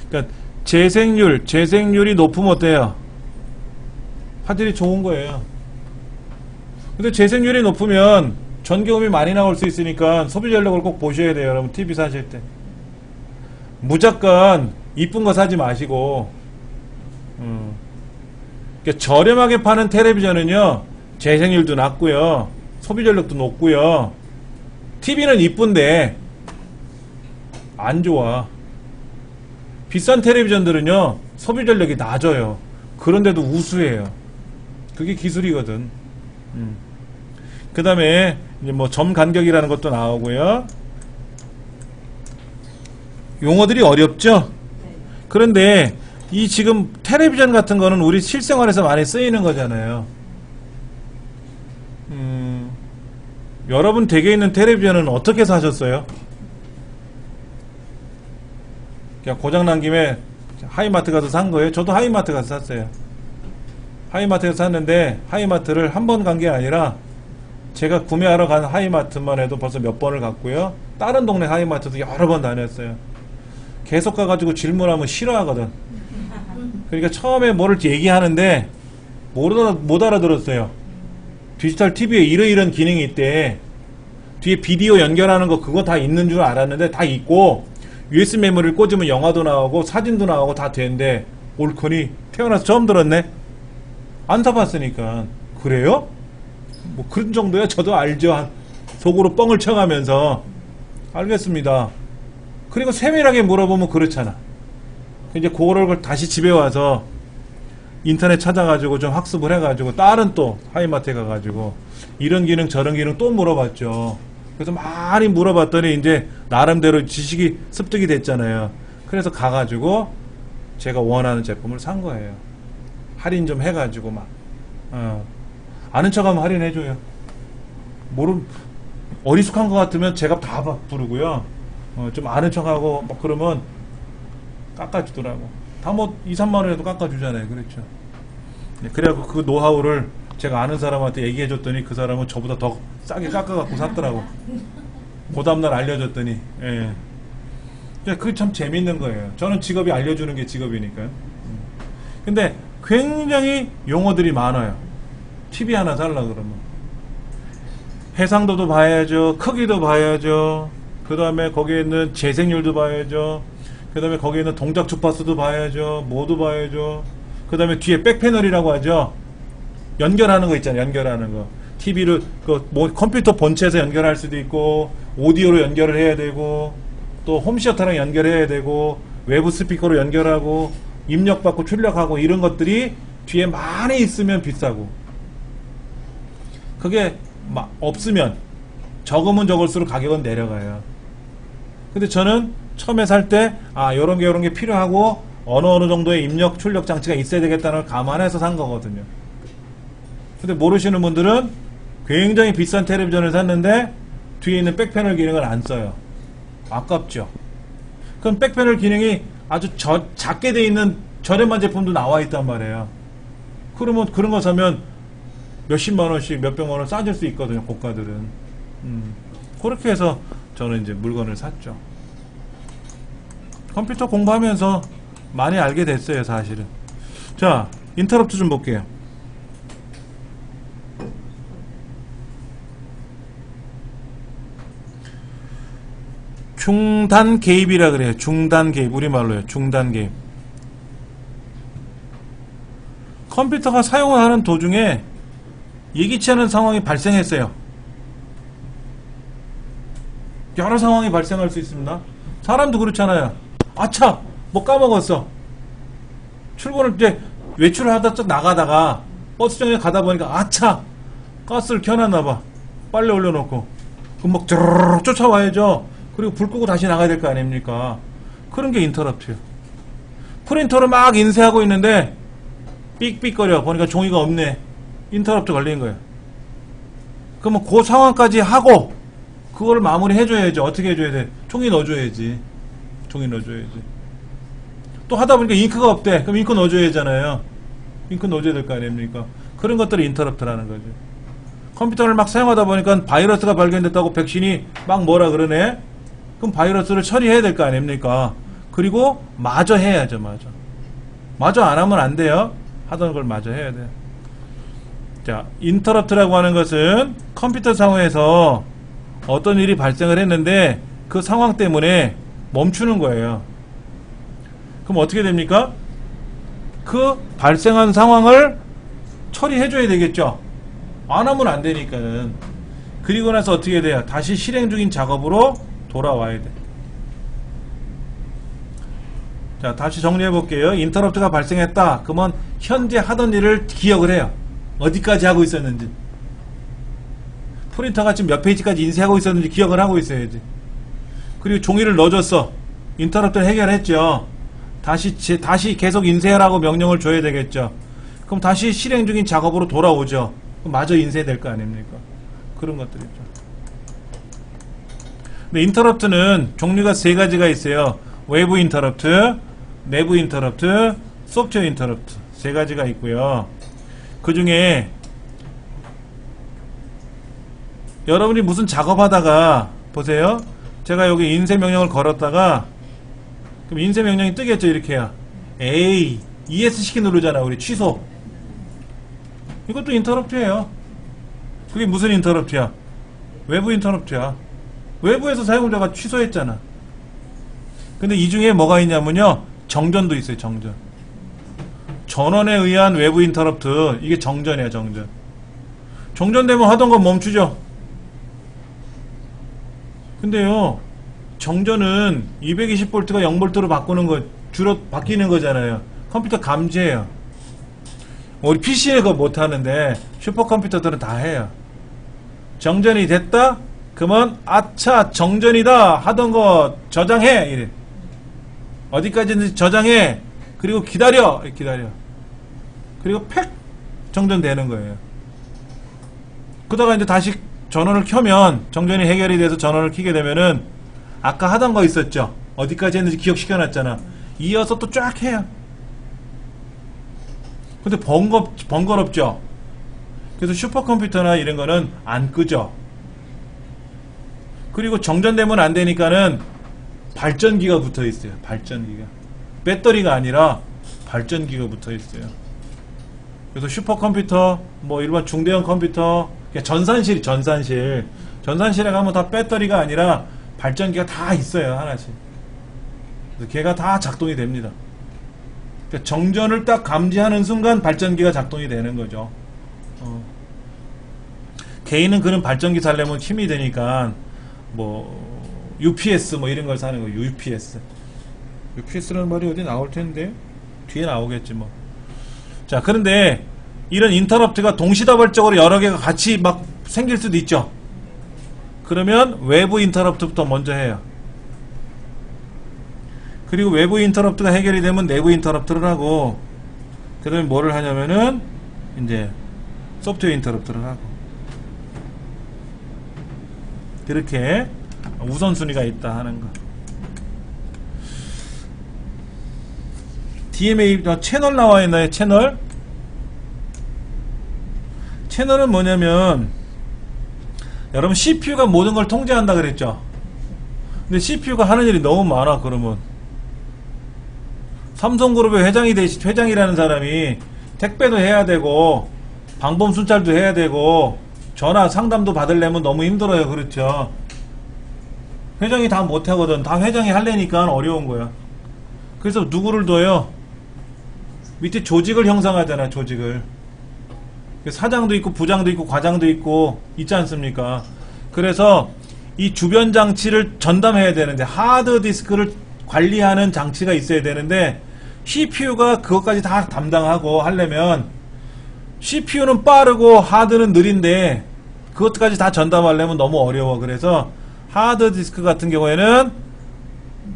그러니까 재생률이 높으면 어때요? 화질이 좋은 거예요. 근데 재생률이 높으면 전기요금이 많이 나올 수 있으니까 소비 전력을 꼭 보셔야 돼요. 여러분 TV 사실 때 무조건 이쁜 거 사지 마시고 그러니까 저렴하게 파는 텔레비전은요 재생률도 낮고요 소비 전력도 높고요 TV는 이쁜데 안 좋아. 비싼 텔레비전들은요 소비 전력이 낮아요. 그런데도 우수해요. 그게 기술이거든. 그 다음에 이제 뭐 점 간격이라는 것도 나오고요. 용어들이 어렵죠? 그런데 이 지금 텔레비전 같은 거는 우리 실생활에서 많이 쓰이는 거잖아요. 여러분 댁에 있는 텔레비전은 어떻게 사셨어요? 그냥 고장난 김에 하이마트 가서 산 거예요? 저도 하이마트 가서 샀어요. 하이마트에서 샀는데 하이마트를 한 번 간 게 아니라 제가 구매하러 간 하이마트만 해도 벌써 몇 번을 갔고요. 다른 동네 하이마트도 여러 번 다녔어요. 계속 가가지고 질문하면 싫어하거든. 그러니까 처음에 뭐를 얘기하는데 못 알아들었어요. 디지털 TV에 이런 기능이 있대. 뒤에 비디오 연결하는 거 그거 다 있는 줄 알았는데 다 있고 USB 메모리를 꽂으면 영화도 나오고 사진도 나오고 다 되는데 옳거니 태어나서 처음 들었네. 안 사봤으니까. 그래요? 뭐 그런 정도야. 저도 알죠. 속으로 뻥을 쳐가면서 알겠습니다. 그리고 세밀하게 물어보면 그렇잖아. 이제 그거를 다시 집에 와서 인터넷 찾아가지고 좀 학습을 해가지고 다른 또 하이마트에 가가지고 이런 기능 저런 기능 또 물어봤죠. 그래서 많이 물어봤더니 이제 나름대로 지식이 습득이 됐잖아요. 그래서 가가지고 제가 원하는 제품을 산 거예요. 할인 좀 해가지고 막 아는 척하면 할인해줘요. 어리숙한 것 같으면 제가 다 부르고요. 좀 아는 척하고 막 그러면 깎아주더라고. 다 뭐 2, 3만원에도 깎아주잖아요. 그렇죠. 그래갖고 그 노하우를 제가 아는 사람한테 얘기해줬더니 그 사람은 저보다 더 싸게 깎아갖고 샀더라고. 그 다음날 알려줬더니. 예. 그게 참 재밌는 거예요. 저는 직업이 알려주는 게 직업이니까요. 근데 굉장히 용어들이 많아요. TV 하나 살라 그러면 해상도도 봐야죠. 크기도 봐야죠. 그 다음에 거기에 있는 재생률도 봐야죠. 그 다음에 거기에 있는 동작 주파수도 봐야죠. 뭐도 봐야죠. 그 다음에 뒤에 백패널이라고 하죠. 연결하는 거 있잖아요. 연결하는 거. TV를 뭐 컴퓨터 본체에서 연결할 수도 있고 오디오로 연결을 해야 되고 또 홈시어터랑 연결해야 되고 외부 스피커로 연결하고 입력받고 출력하고 이런 것들이 뒤에 많이 있으면 비싸고, 그게 없으면, 적으면 적을수록 가격은 내려가요. 근데 저는 처음에 살 때 요런 게 필요하고 어느 정도의 입력 출력 장치가 있어야 되겠다는 걸 감안해서 산 거거든요. 근데 모르시는 분들은 굉장히 비싼 텔레비전을 샀는데 뒤에 있는 백패널 기능을 안 써요. 아깝죠. 그럼 백패널 기능이 아주 작게 돼 있는 저렴한 제품도 나와 있단 말이에요. 그러면 그런 거 사면 몇십만 원씩 몇백만 원 싸질 수 있거든요, 고가들은. 그렇게 해서 저는 이제 물건을 샀죠. 컴퓨터 공부하면서 많이 알게 됐어요, 사실은. 자, 인터럽트 좀 볼게요. 중단 개입이라 그래요. 중단 개입. 우리말로요. 중단 개입. 컴퓨터가 사용을 하는 도중에 예기치 않은 상황이 발생했어요. 여러 상황이 발생할 수 있습니다. 사람도 그렇잖아요. 아차! 뭐 까먹었어. 출근을 이제 외출을 하다 쭉 나가다가 버스정에 가다 보니까 아차! 가스를 켜놨나봐. 빨래 올려놓고. 그럼 막 쭈르륵 쫓아와야죠. 그리고 불 끄고 다시 나가야 될 거 아닙니까? 그런 게 인터럽트예요. 프린터를 막 인쇄하고 있는데 삑삑거려. 보니까 종이가 없네. 인터럽트 걸린 거예요. 그러면 그 상황까지 하고 그거를 마무리 해줘야죠. 어떻게 해줘야 돼? 종이 넣어줘야지. 종이 넣어줘야지. 또 하다 보니까 잉크가 없대. 그럼 잉크 넣어줘야 되잖아요. 잉크 넣어줘야 될 거 아닙니까? 그런 것들이 인터럽트라는 거죠. 컴퓨터를 막 사용하다 보니까 바이러스가 발견됐다고 백신이 막 뭐라 그러네? 그럼 바이러스를 처리해야 될 거 아닙니까? 그리고 마저 해야죠, 마저. 마저 안 하면 안 돼요. 하던 걸 마저 해야 돼요. 자, 인터럽트라고 하는 것은 컴퓨터 상황에서 어떤 일이 발생을 했는데 그 상황 때문에 멈추는 거예요. 그럼 어떻게 됩니까? 그 발생한 상황을 처리해줘야 되겠죠. 안 하면 안 되니까는. 그리고 나서 어떻게 돼요? 다시 실행 중인 작업으로 돌아와야 돼. 자, 다시 정리해 볼게요. 인터럽트가 발생했다. 그러면 현재 하던 일을 기억을 해요. 어디까지 하고 있었는지. 프린터가 지금 몇 페이지까지 인쇄하고 있었는지 기억을 하고 있어야지. 그리고 종이를 넣어줬어. 인터럽트를 해결했죠. 다시 계속 인쇄하라고 명령을 줘야 되겠죠. 그럼 다시 실행 중인 작업으로 돌아오죠. 그럼 마저 인쇄될 거 아닙니까? 그런 것들이죠. 근데 인터럽트는 종류가 세 가지가 있어요. 외부 인터럽트, 내부 인터럽트, 소프트웨어 인터럽트. 세 가지가 있고요. 그 중에 여러분이 무슨 작업하다가 보세요. 제가 여기 인쇄 명령을 걸었다가 그럼 인쇄 명령이 뜨겠죠. 이렇게요. A, ESC 누르잖아. 우리 취소. 이것도 인터럽트예요. 그게 무슨 인터럽트야? 외부 인터럽트야. 외부에서 사용자가 취소했잖아. 근데 이 중에 뭐가 있냐면요. 정전도 있어요. 정전. 전원에 의한 외부 인터럽트. 이게 정전이에요. 정전. 정전되면 하던 건 멈추죠. 근데요. 정전은 220V가 0V로 바꾸는 거, 주로 바뀌는 거잖아요. 컴퓨터 감지해요. 우리 PC에 그거 못하는데 슈퍼컴퓨터들은 다 해요. 정전이 됐다? 그러면 아차 정전이다 하던 거 저장해 이래. 어디까지든지 저장해. 그리고 기다려. 그리고 팩 정전되는 거예요. 그러다가 이제 다시 전원을 켜면 정전이 해결이 돼서 전원을 켜게 되면은 아까 하던 거 있었죠. 어디까지 했는지 기억시켜놨잖아. 이어서 또 쫙 해요. 근데 번거롭죠. 그래서 슈퍼컴퓨터나 이런 거는 안 끄죠. 그리고 정전되면 안 되니까는 발전기가 붙어 있어요. 발전기가. 배터리가 아니라 발전기가 붙어 있어요. 그래서 슈퍼컴퓨터, 뭐 일반 중대형 컴퓨터, 전산실에 가면 다 배터리가 아니라 발전기가 다 있어요. 하나씩. 그래서 걔가 다 작동이 됩니다. 그러니까 정전을 딱 감지하는 순간 발전기가 작동이 되는 거죠. 개인은 그런 발전기 살려면 힘이 되니까 뭐 UPS 뭐 이런 걸 사는 거예요. UPS라는 말이 어디 나올 텐데 뒤에 나오겠지 뭐. 자, 그런데 이런 인터럽트가 동시다발적으로 여러 개가 같이 막 생길 수도 있죠. 그러면 외부 인터럽트부터 먼저 해요. 그리고 외부 인터럽트가 해결이 되면 내부 인터럽트를 하고, 그 다음에 뭐를 하냐면은 이제 소프트웨어 인터럽트를 하고, 그렇게 우선순위가 있다 하는 거. DMA 채널 나와 있나요? 채널? 채널은 뭐냐면, 여러분 CPU가 모든 걸 통제한다 그랬죠. 근데 CPU가 하는 일이 너무 많아. 그러면 삼성그룹의 회장이라는 사람이 택배도 해야 되고 방범 순찰도 해야 되고 전화 상담도 받으려면 너무 힘들어요. 그렇죠. 회장이 다 못하거든. 다 회장이 하려니까 어려운 거야. 그래서 누구를 둬요? 밑에 조직을 형성하잖아. 조직을. 사장도 있고 부장도 있고 과장도 있고 있지 않습니까? 그래서 이 주변 장치를 전담해야 되는데, 하드디스크를 관리하는 장치가 있어야 되는데, CPU가 그것까지 다 담당하고 하려면, CPU는 빠르고 하드는 느린데 그것까지 다 전담하려면 너무 어려워. 그래서 하드디스크 같은 경우에는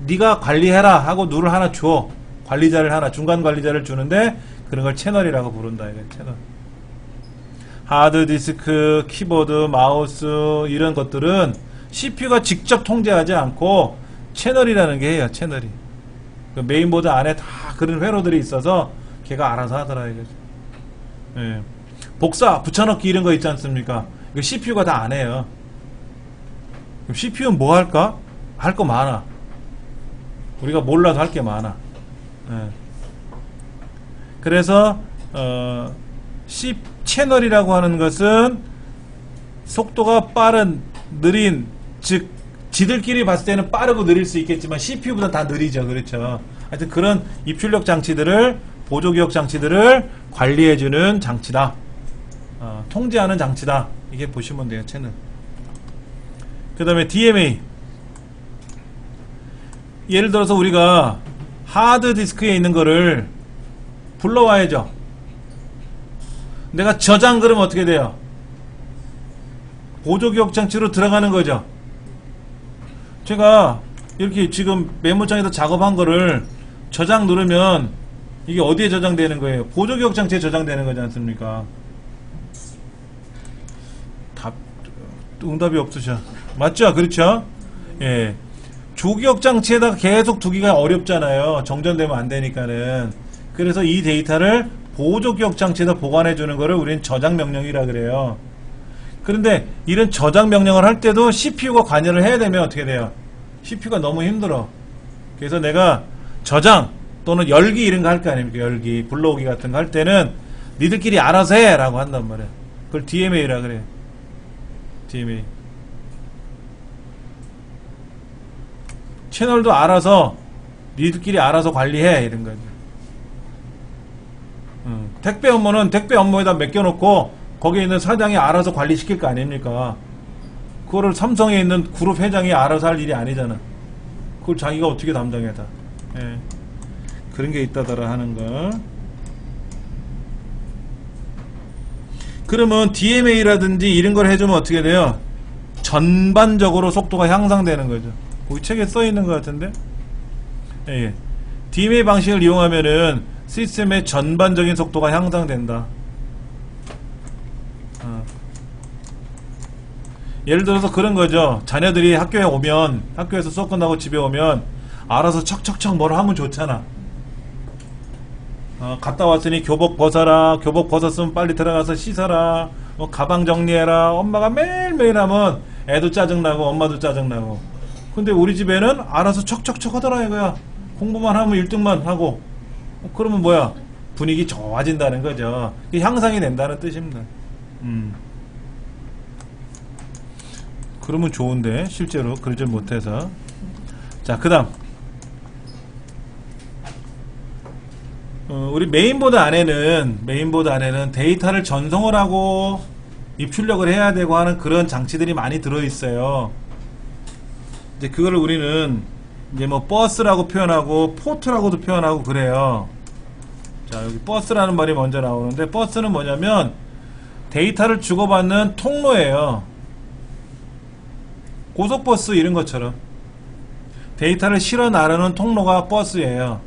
네가 관리해라 하고 누를 하나 줘. 관리자를 하나, 중간 관리자를 주는데, 그런 걸 채널이라고 부른다. 이거 채널. 하드디스크, 키보드, 마우스 이런 것들은 CPU가 직접 통제하지 않고 채널이라는 게 해요. 채널이. 그 메인보드 안에 다 그런 회로들이 있어서 걔가 알아서 하더라. 이거죠. 예. 복사, 붙여넣기 이런 거 있지 않습니까? 이거 CPU가 다 안 해요. 그럼 CPU는 뭐 할까? 할 거 많아. 우리가 몰라서 할 게 많아. 예. 그래서 채널이라고 하는 것은 속도가 빠른, 느린, 즉 지들끼리 봤을 때는 빠르고 느릴 수 있겠지만 CPU보다 다 느리죠. 그렇죠. 하여튼 그런 입출력 장치들을, 보조기억 장치들을 관리해주는 장치다. 통제하는 장치다. 이게 보시면 돼요. 채널. 그 다음에 DMA. 예를 들어서 우리가 하드디스크에 있는 거를 불러와야죠. 내가 저장 그러면 어떻게 돼요? 보조기억 장치로 들어가는 거죠. 제가 이렇게 지금 메모장에서 작업한 거를 저장 누르면 이게 어디에 저장되는 거예요? 보조기억 장치에 저장되는 거지 않습니까? 응답이 없으셔. 맞죠? 그렇죠? 예. 조기억 장치에다가 계속 두기가 어렵잖아요. 정전되면 안 되니까는. 그래서 이 데이터를 보조기억 장치에다 보관해 주는 거를 우리는 저장 명령이라 그래요. 그런데 이런 저장 명령을 할 때도 CPU가 관여를 해야 되면 어떻게 돼요? CPU가 너무 힘들어. 그래서 내가 저장 또는 열기 이런 거 할 거 아닙니까? 열기, 불러오기 같은 거 할 때는 니들끼리 알아서 해 라고 한단 말이야. 그걸 DMA라 그래. DMA. 채널도 알아서 니들끼리 알아서 관리해 이런 거죠. 택배 업무는 택배 업무에다 맡겨놓고 거기에 있는 사장이 알아서 관리시킬 거 아닙니까? 그거를 삼성에 있는 그룹 회장이 알아서 할 일이 아니잖아. 그걸 자기가 어떻게 담당해 다. 예. 그런 게 있다더라 하는 거. 그러면 DMA라든지 이런 걸 해주면 어떻게 돼요? 전반적으로 속도가 향상되는 거죠. 거기 책에 써 있는 것 같은데. 예. DMA 방식을 이용하면은 시스템의 전반적인 속도가 향상된다. 예를 들어서 그런 거죠. 자녀들이 학교에 오면, 학교에서 수업 끝나고 집에 오면 알아서 척척척 뭘 하면 좋잖아. 갔다 왔으니 교복 벗어라. 교복 벗었으면 빨리 들어가서 씻어라. 가방 정리해라. 엄마가 매일매일 하면 애도 짜증나고 엄마도 짜증나고. 근데 우리 집에는 알아서 척척척 하더라 이거야. 공부만 하면 1등만 하고. 그러면 뭐야? 분위기 좋아진다는 거죠. 향상이 된다는 뜻입니다. 그러면 좋은데 실제로 그러지 못해서. 자, 그 다음 우리 메인보드 안에는 데이터를 전송을 하고 입출력을 해야 되고 하는 그런 장치들이 많이 들어있어요. 이제 그거를 우리는 이제 뭐 버스라고 표현하고 포트라고도 표현하고 그래요. 자, 여기 버스라는 말이 먼저 나오는데, 버스는 뭐냐면 데이터를 주고받는 통로예요. 고속버스 이런 것처럼 데이터를 실어 나르는 통로가 버스예요.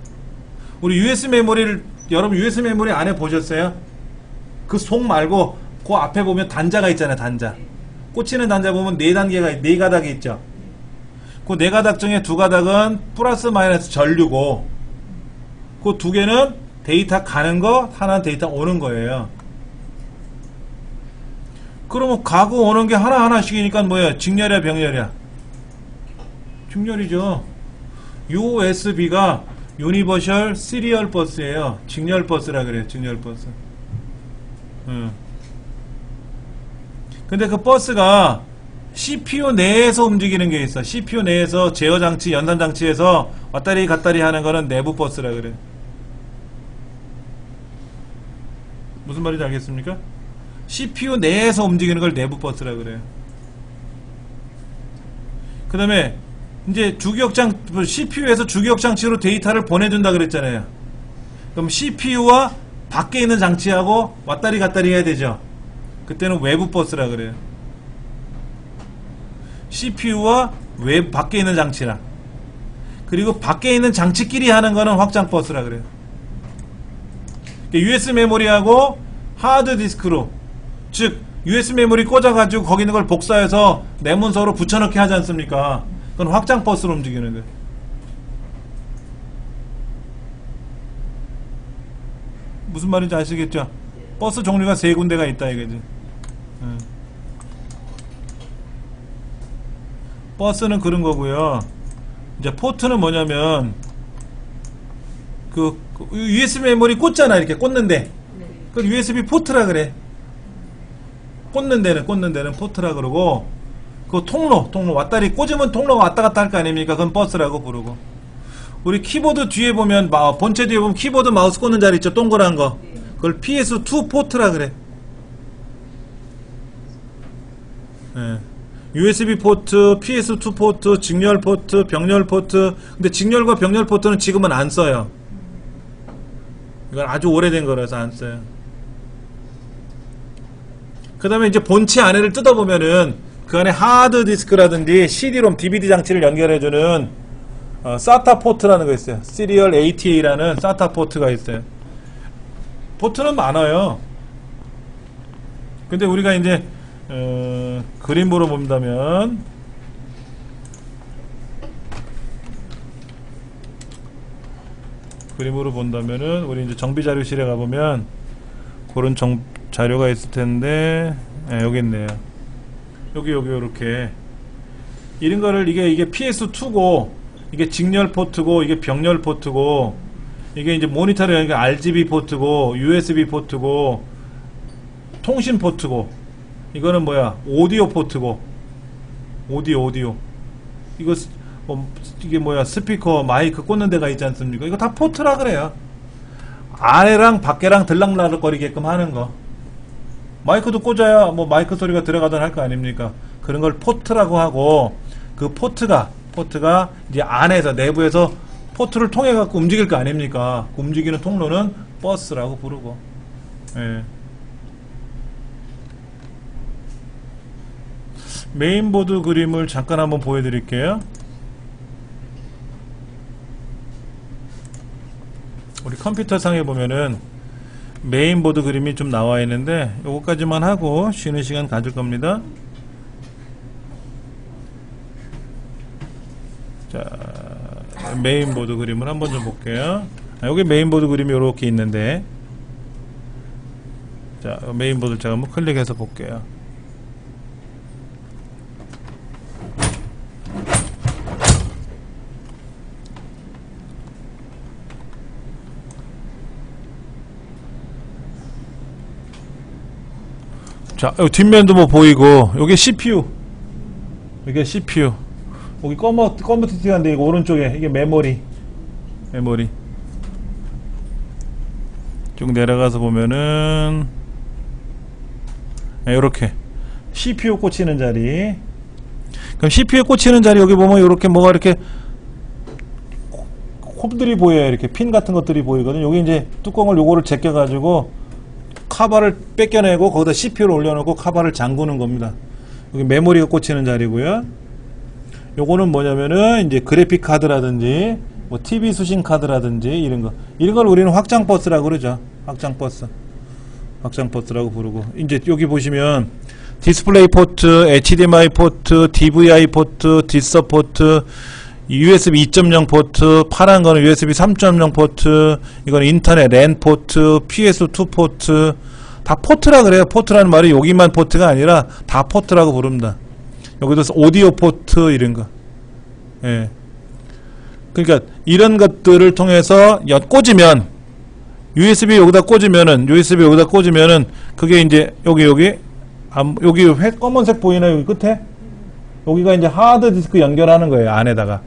우리 US 메모리를, 여러분 US 메모리 안에 보셨어요? 그 속 말고 그 앞에 보면 단자가 있잖아요. 단자. 꽂히는 단자 보면 네 단계가, 네 가닥이 있죠. 그 네 가닥 중에 두 가닥은 플러스 마이너스 전류고, 그 두 개는 데이터 가는 거, 하나는 데이터 오는 거예요. 그러면 가고 오는 게 하나하나씩이니까 뭐야? 직렬이야, 병렬이야? 직렬이죠. USB가 유니버셜 시리얼 버스예요. 직렬 버스라 그래요. 직렬 버스. 근데 그 버스가 CPU 내에서 움직이는 게 있어. CPU 내에서 제어장치, 연산장치에서 왔다리 갔다리 하는 거는 내부 버스라 그래. 무슨 말인지 알겠습니까? CPU 내에서 움직이는 걸 내부 버스라 그래요. 그 다음에 이제 주기억장, CPU에서 주기억장치로 데이터를 보내준다 그랬잖아요. 그럼 CPU와 밖에 있는 장치하고 왔다리 갔다리 해야 되죠. 그때는 외부 버스라 그래요. CPU와 밖에 있는 장치랑, 그리고 밖에 있는 장치끼리 하는 거는 확장 버스라 그래요. US 메모리하고 하드 디스크로, 즉 US 메모리 꽂아가지고 거기 있는 걸 복사해서 내 문서로 붙여넣기 하지 않습니까? 그건 확장 버스로 움직이는 거예요. 무슨 말인지 아시겠죠? 버스 종류가 세 군데가 있다 이거지. 버스는 그런 거고요. 이제 포트는 뭐냐면 그 USB 메모리 꽂잖아. 이렇게 꽂는데 그 USB 포트라 그래. 꽂는 데는 포트라 그러고, 그 통로 왔다리 꽂으면 통로가 왔다 갔다 할 거 아닙니까? 그건 버스라고 부르고. 우리 키보드 뒤에 보면, 본체 뒤에 보면 키보드 마우스 꽂는 자리 있죠? 동그란 거. 그걸 PS2 포트라 그래. 예. USB 포트, PS2 포트, 직렬 포트, 병렬 포트. 근데 직렬과 병렬 포트는 지금은 안 써요. 이건 아주 오래된 거라서 안 써요. 그 다음에 이제 본체 안에를 뜯어보면은 그 안에 하드 디스크라든지 CD롬, DVD 장치를 연결해주는 SATA 포트라는 거 있어요. 시리얼 ATA라는 SATA 포트가 있어요. 포트는 많아요. 근데 우리가 이제 그림으로 본다면 우리 이제 정비 자료실에 가보면 그런 자료가 있을 텐데, 여기 있네요. 여기 요렇게 이런 거를, 이게 PS2고, 이게 직렬 포트고, 이게 병렬 포트고, 이게 이제 모니터를 여기가 RGB 포트고, USB 포트고, 통신 포트고, 이거는 뭐야? 오디오 포트고, 오디오. 이거 이게 뭐야? 스피커, 마이크 꽂는 데가 있지 않습니까? 이거 다 포트라 그래요. 안에랑 밖에랑 들락날락거리게끔 하는 거. 마이크도 꽂아야 뭐 마이크 소리가 들어가든 할 거 아닙니까? 그런 걸 포트라고 하고, 그 포트가 이제 안에서, 내부에서 포트를 통해 갖고 움직일 거 아닙니까? 움직이는 통로는 버스라고 부르고. 예. 메인보드 그림을 잠깐 한번 보여드릴게요. 우리 컴퓨터 상에 보면은 메인보드 그림이 좀 나와 있는데, 요거까지만 하고 쉬는 시간 가질 겁니다. 자, 메인보드 그림을 한번 좀 볼게요. 여기 메인보드 그림이 요렇게 있는데, 자, 메인보드를 제가 한번 클릭해서 볼게요. 자, 여기 뒷면도 뭐 보이고, 요게 CPU. 이게 CPU. 여기 검은티티한데, 이거 오른쪽에, 이게 메모리. 쭉 내려가서 보면은, 요렇게. CPU 꽂히는 자리. 그럼 CPU 꽂히는 자리, 여기 보면 요렇게 뭐가 이렇게 홉들이 보여요. 이렇게 핀 같은 것들이 보이거든요. 여기 이제 뚜껑을 요거를 제껴가지고 카바를 뺏겨내고 거기다 CPU를 올려놓고 카바를 잠그는 겁니다. 여기 메모리가 꽂히는 자리고요. 요거는 뭐냐면은 이제 그래픽 카드라든지 뭐 TV 수신 카드라든지 이런 걸 우리는 확장 버스라고 그러죠. 확장 버스라고 부르고, 이제 여기 보시면 디스플레이 포트, HDMI 포트, DVI 포트, 디서 포트, USB 2.0 포트, 파란 거는 USB 3.0 포트, 이거는 인터넷 랜 포트, PS2 포트, 다 포트라 그래요. 포트라는 말이 여기만 포트가 아니라 다 포트라고 부릅니다. 여기도 오디오 포트 이런 거. 예. 그러니까 이런 것들을 통해서 꽂으면 USB 여기다 꽂으면은 그게 이제 여기 검은색 보이나요? 여기 끝에? 여기가 이제 하드디스크 연결하는 거예요. 안에다가.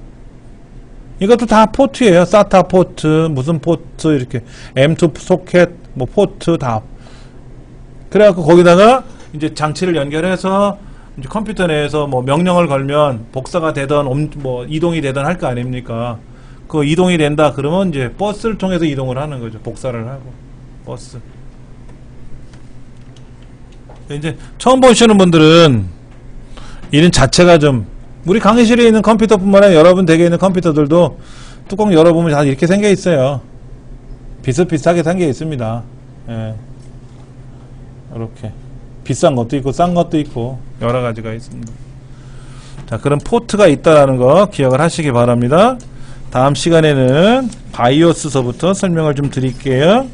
이것도 다 포트예요. SATA 포트, 무슨 포트, 이렇게 M2 소켓, 뭐 포트 다. 그래갖고 거기다가 이제 장치를 연결해서 이제 컴퓨터 내에서 뭐 명령을 걸면 복사가 되던 뭐 이동이 되던 할 거 아닙니까? 그 이동이 된다 그러면 이제 버스를 통해서 이동을 하는 거죠. 복사를 하고 버스. 이제 처음 보시는 분들은 이런 자체가 좀, 우리 강의실에 있는 컴퓨터뿐만 아니라 여러분 댁에 있는 컴퓨터들도 뚜껑 열어보면 다 이렇게 생겨 있어요. 비슷비슷하게 생겨 있습니다. 예. 이렇게 비싼 것도 있고 싼 것도 있고 여러 가지가 있습니다. 자, 그런 포트가 있다라는 거 기억을 하시기 바랍니다. 다음 시간에는 바이오스서부터 설명을 좀 드릴게요.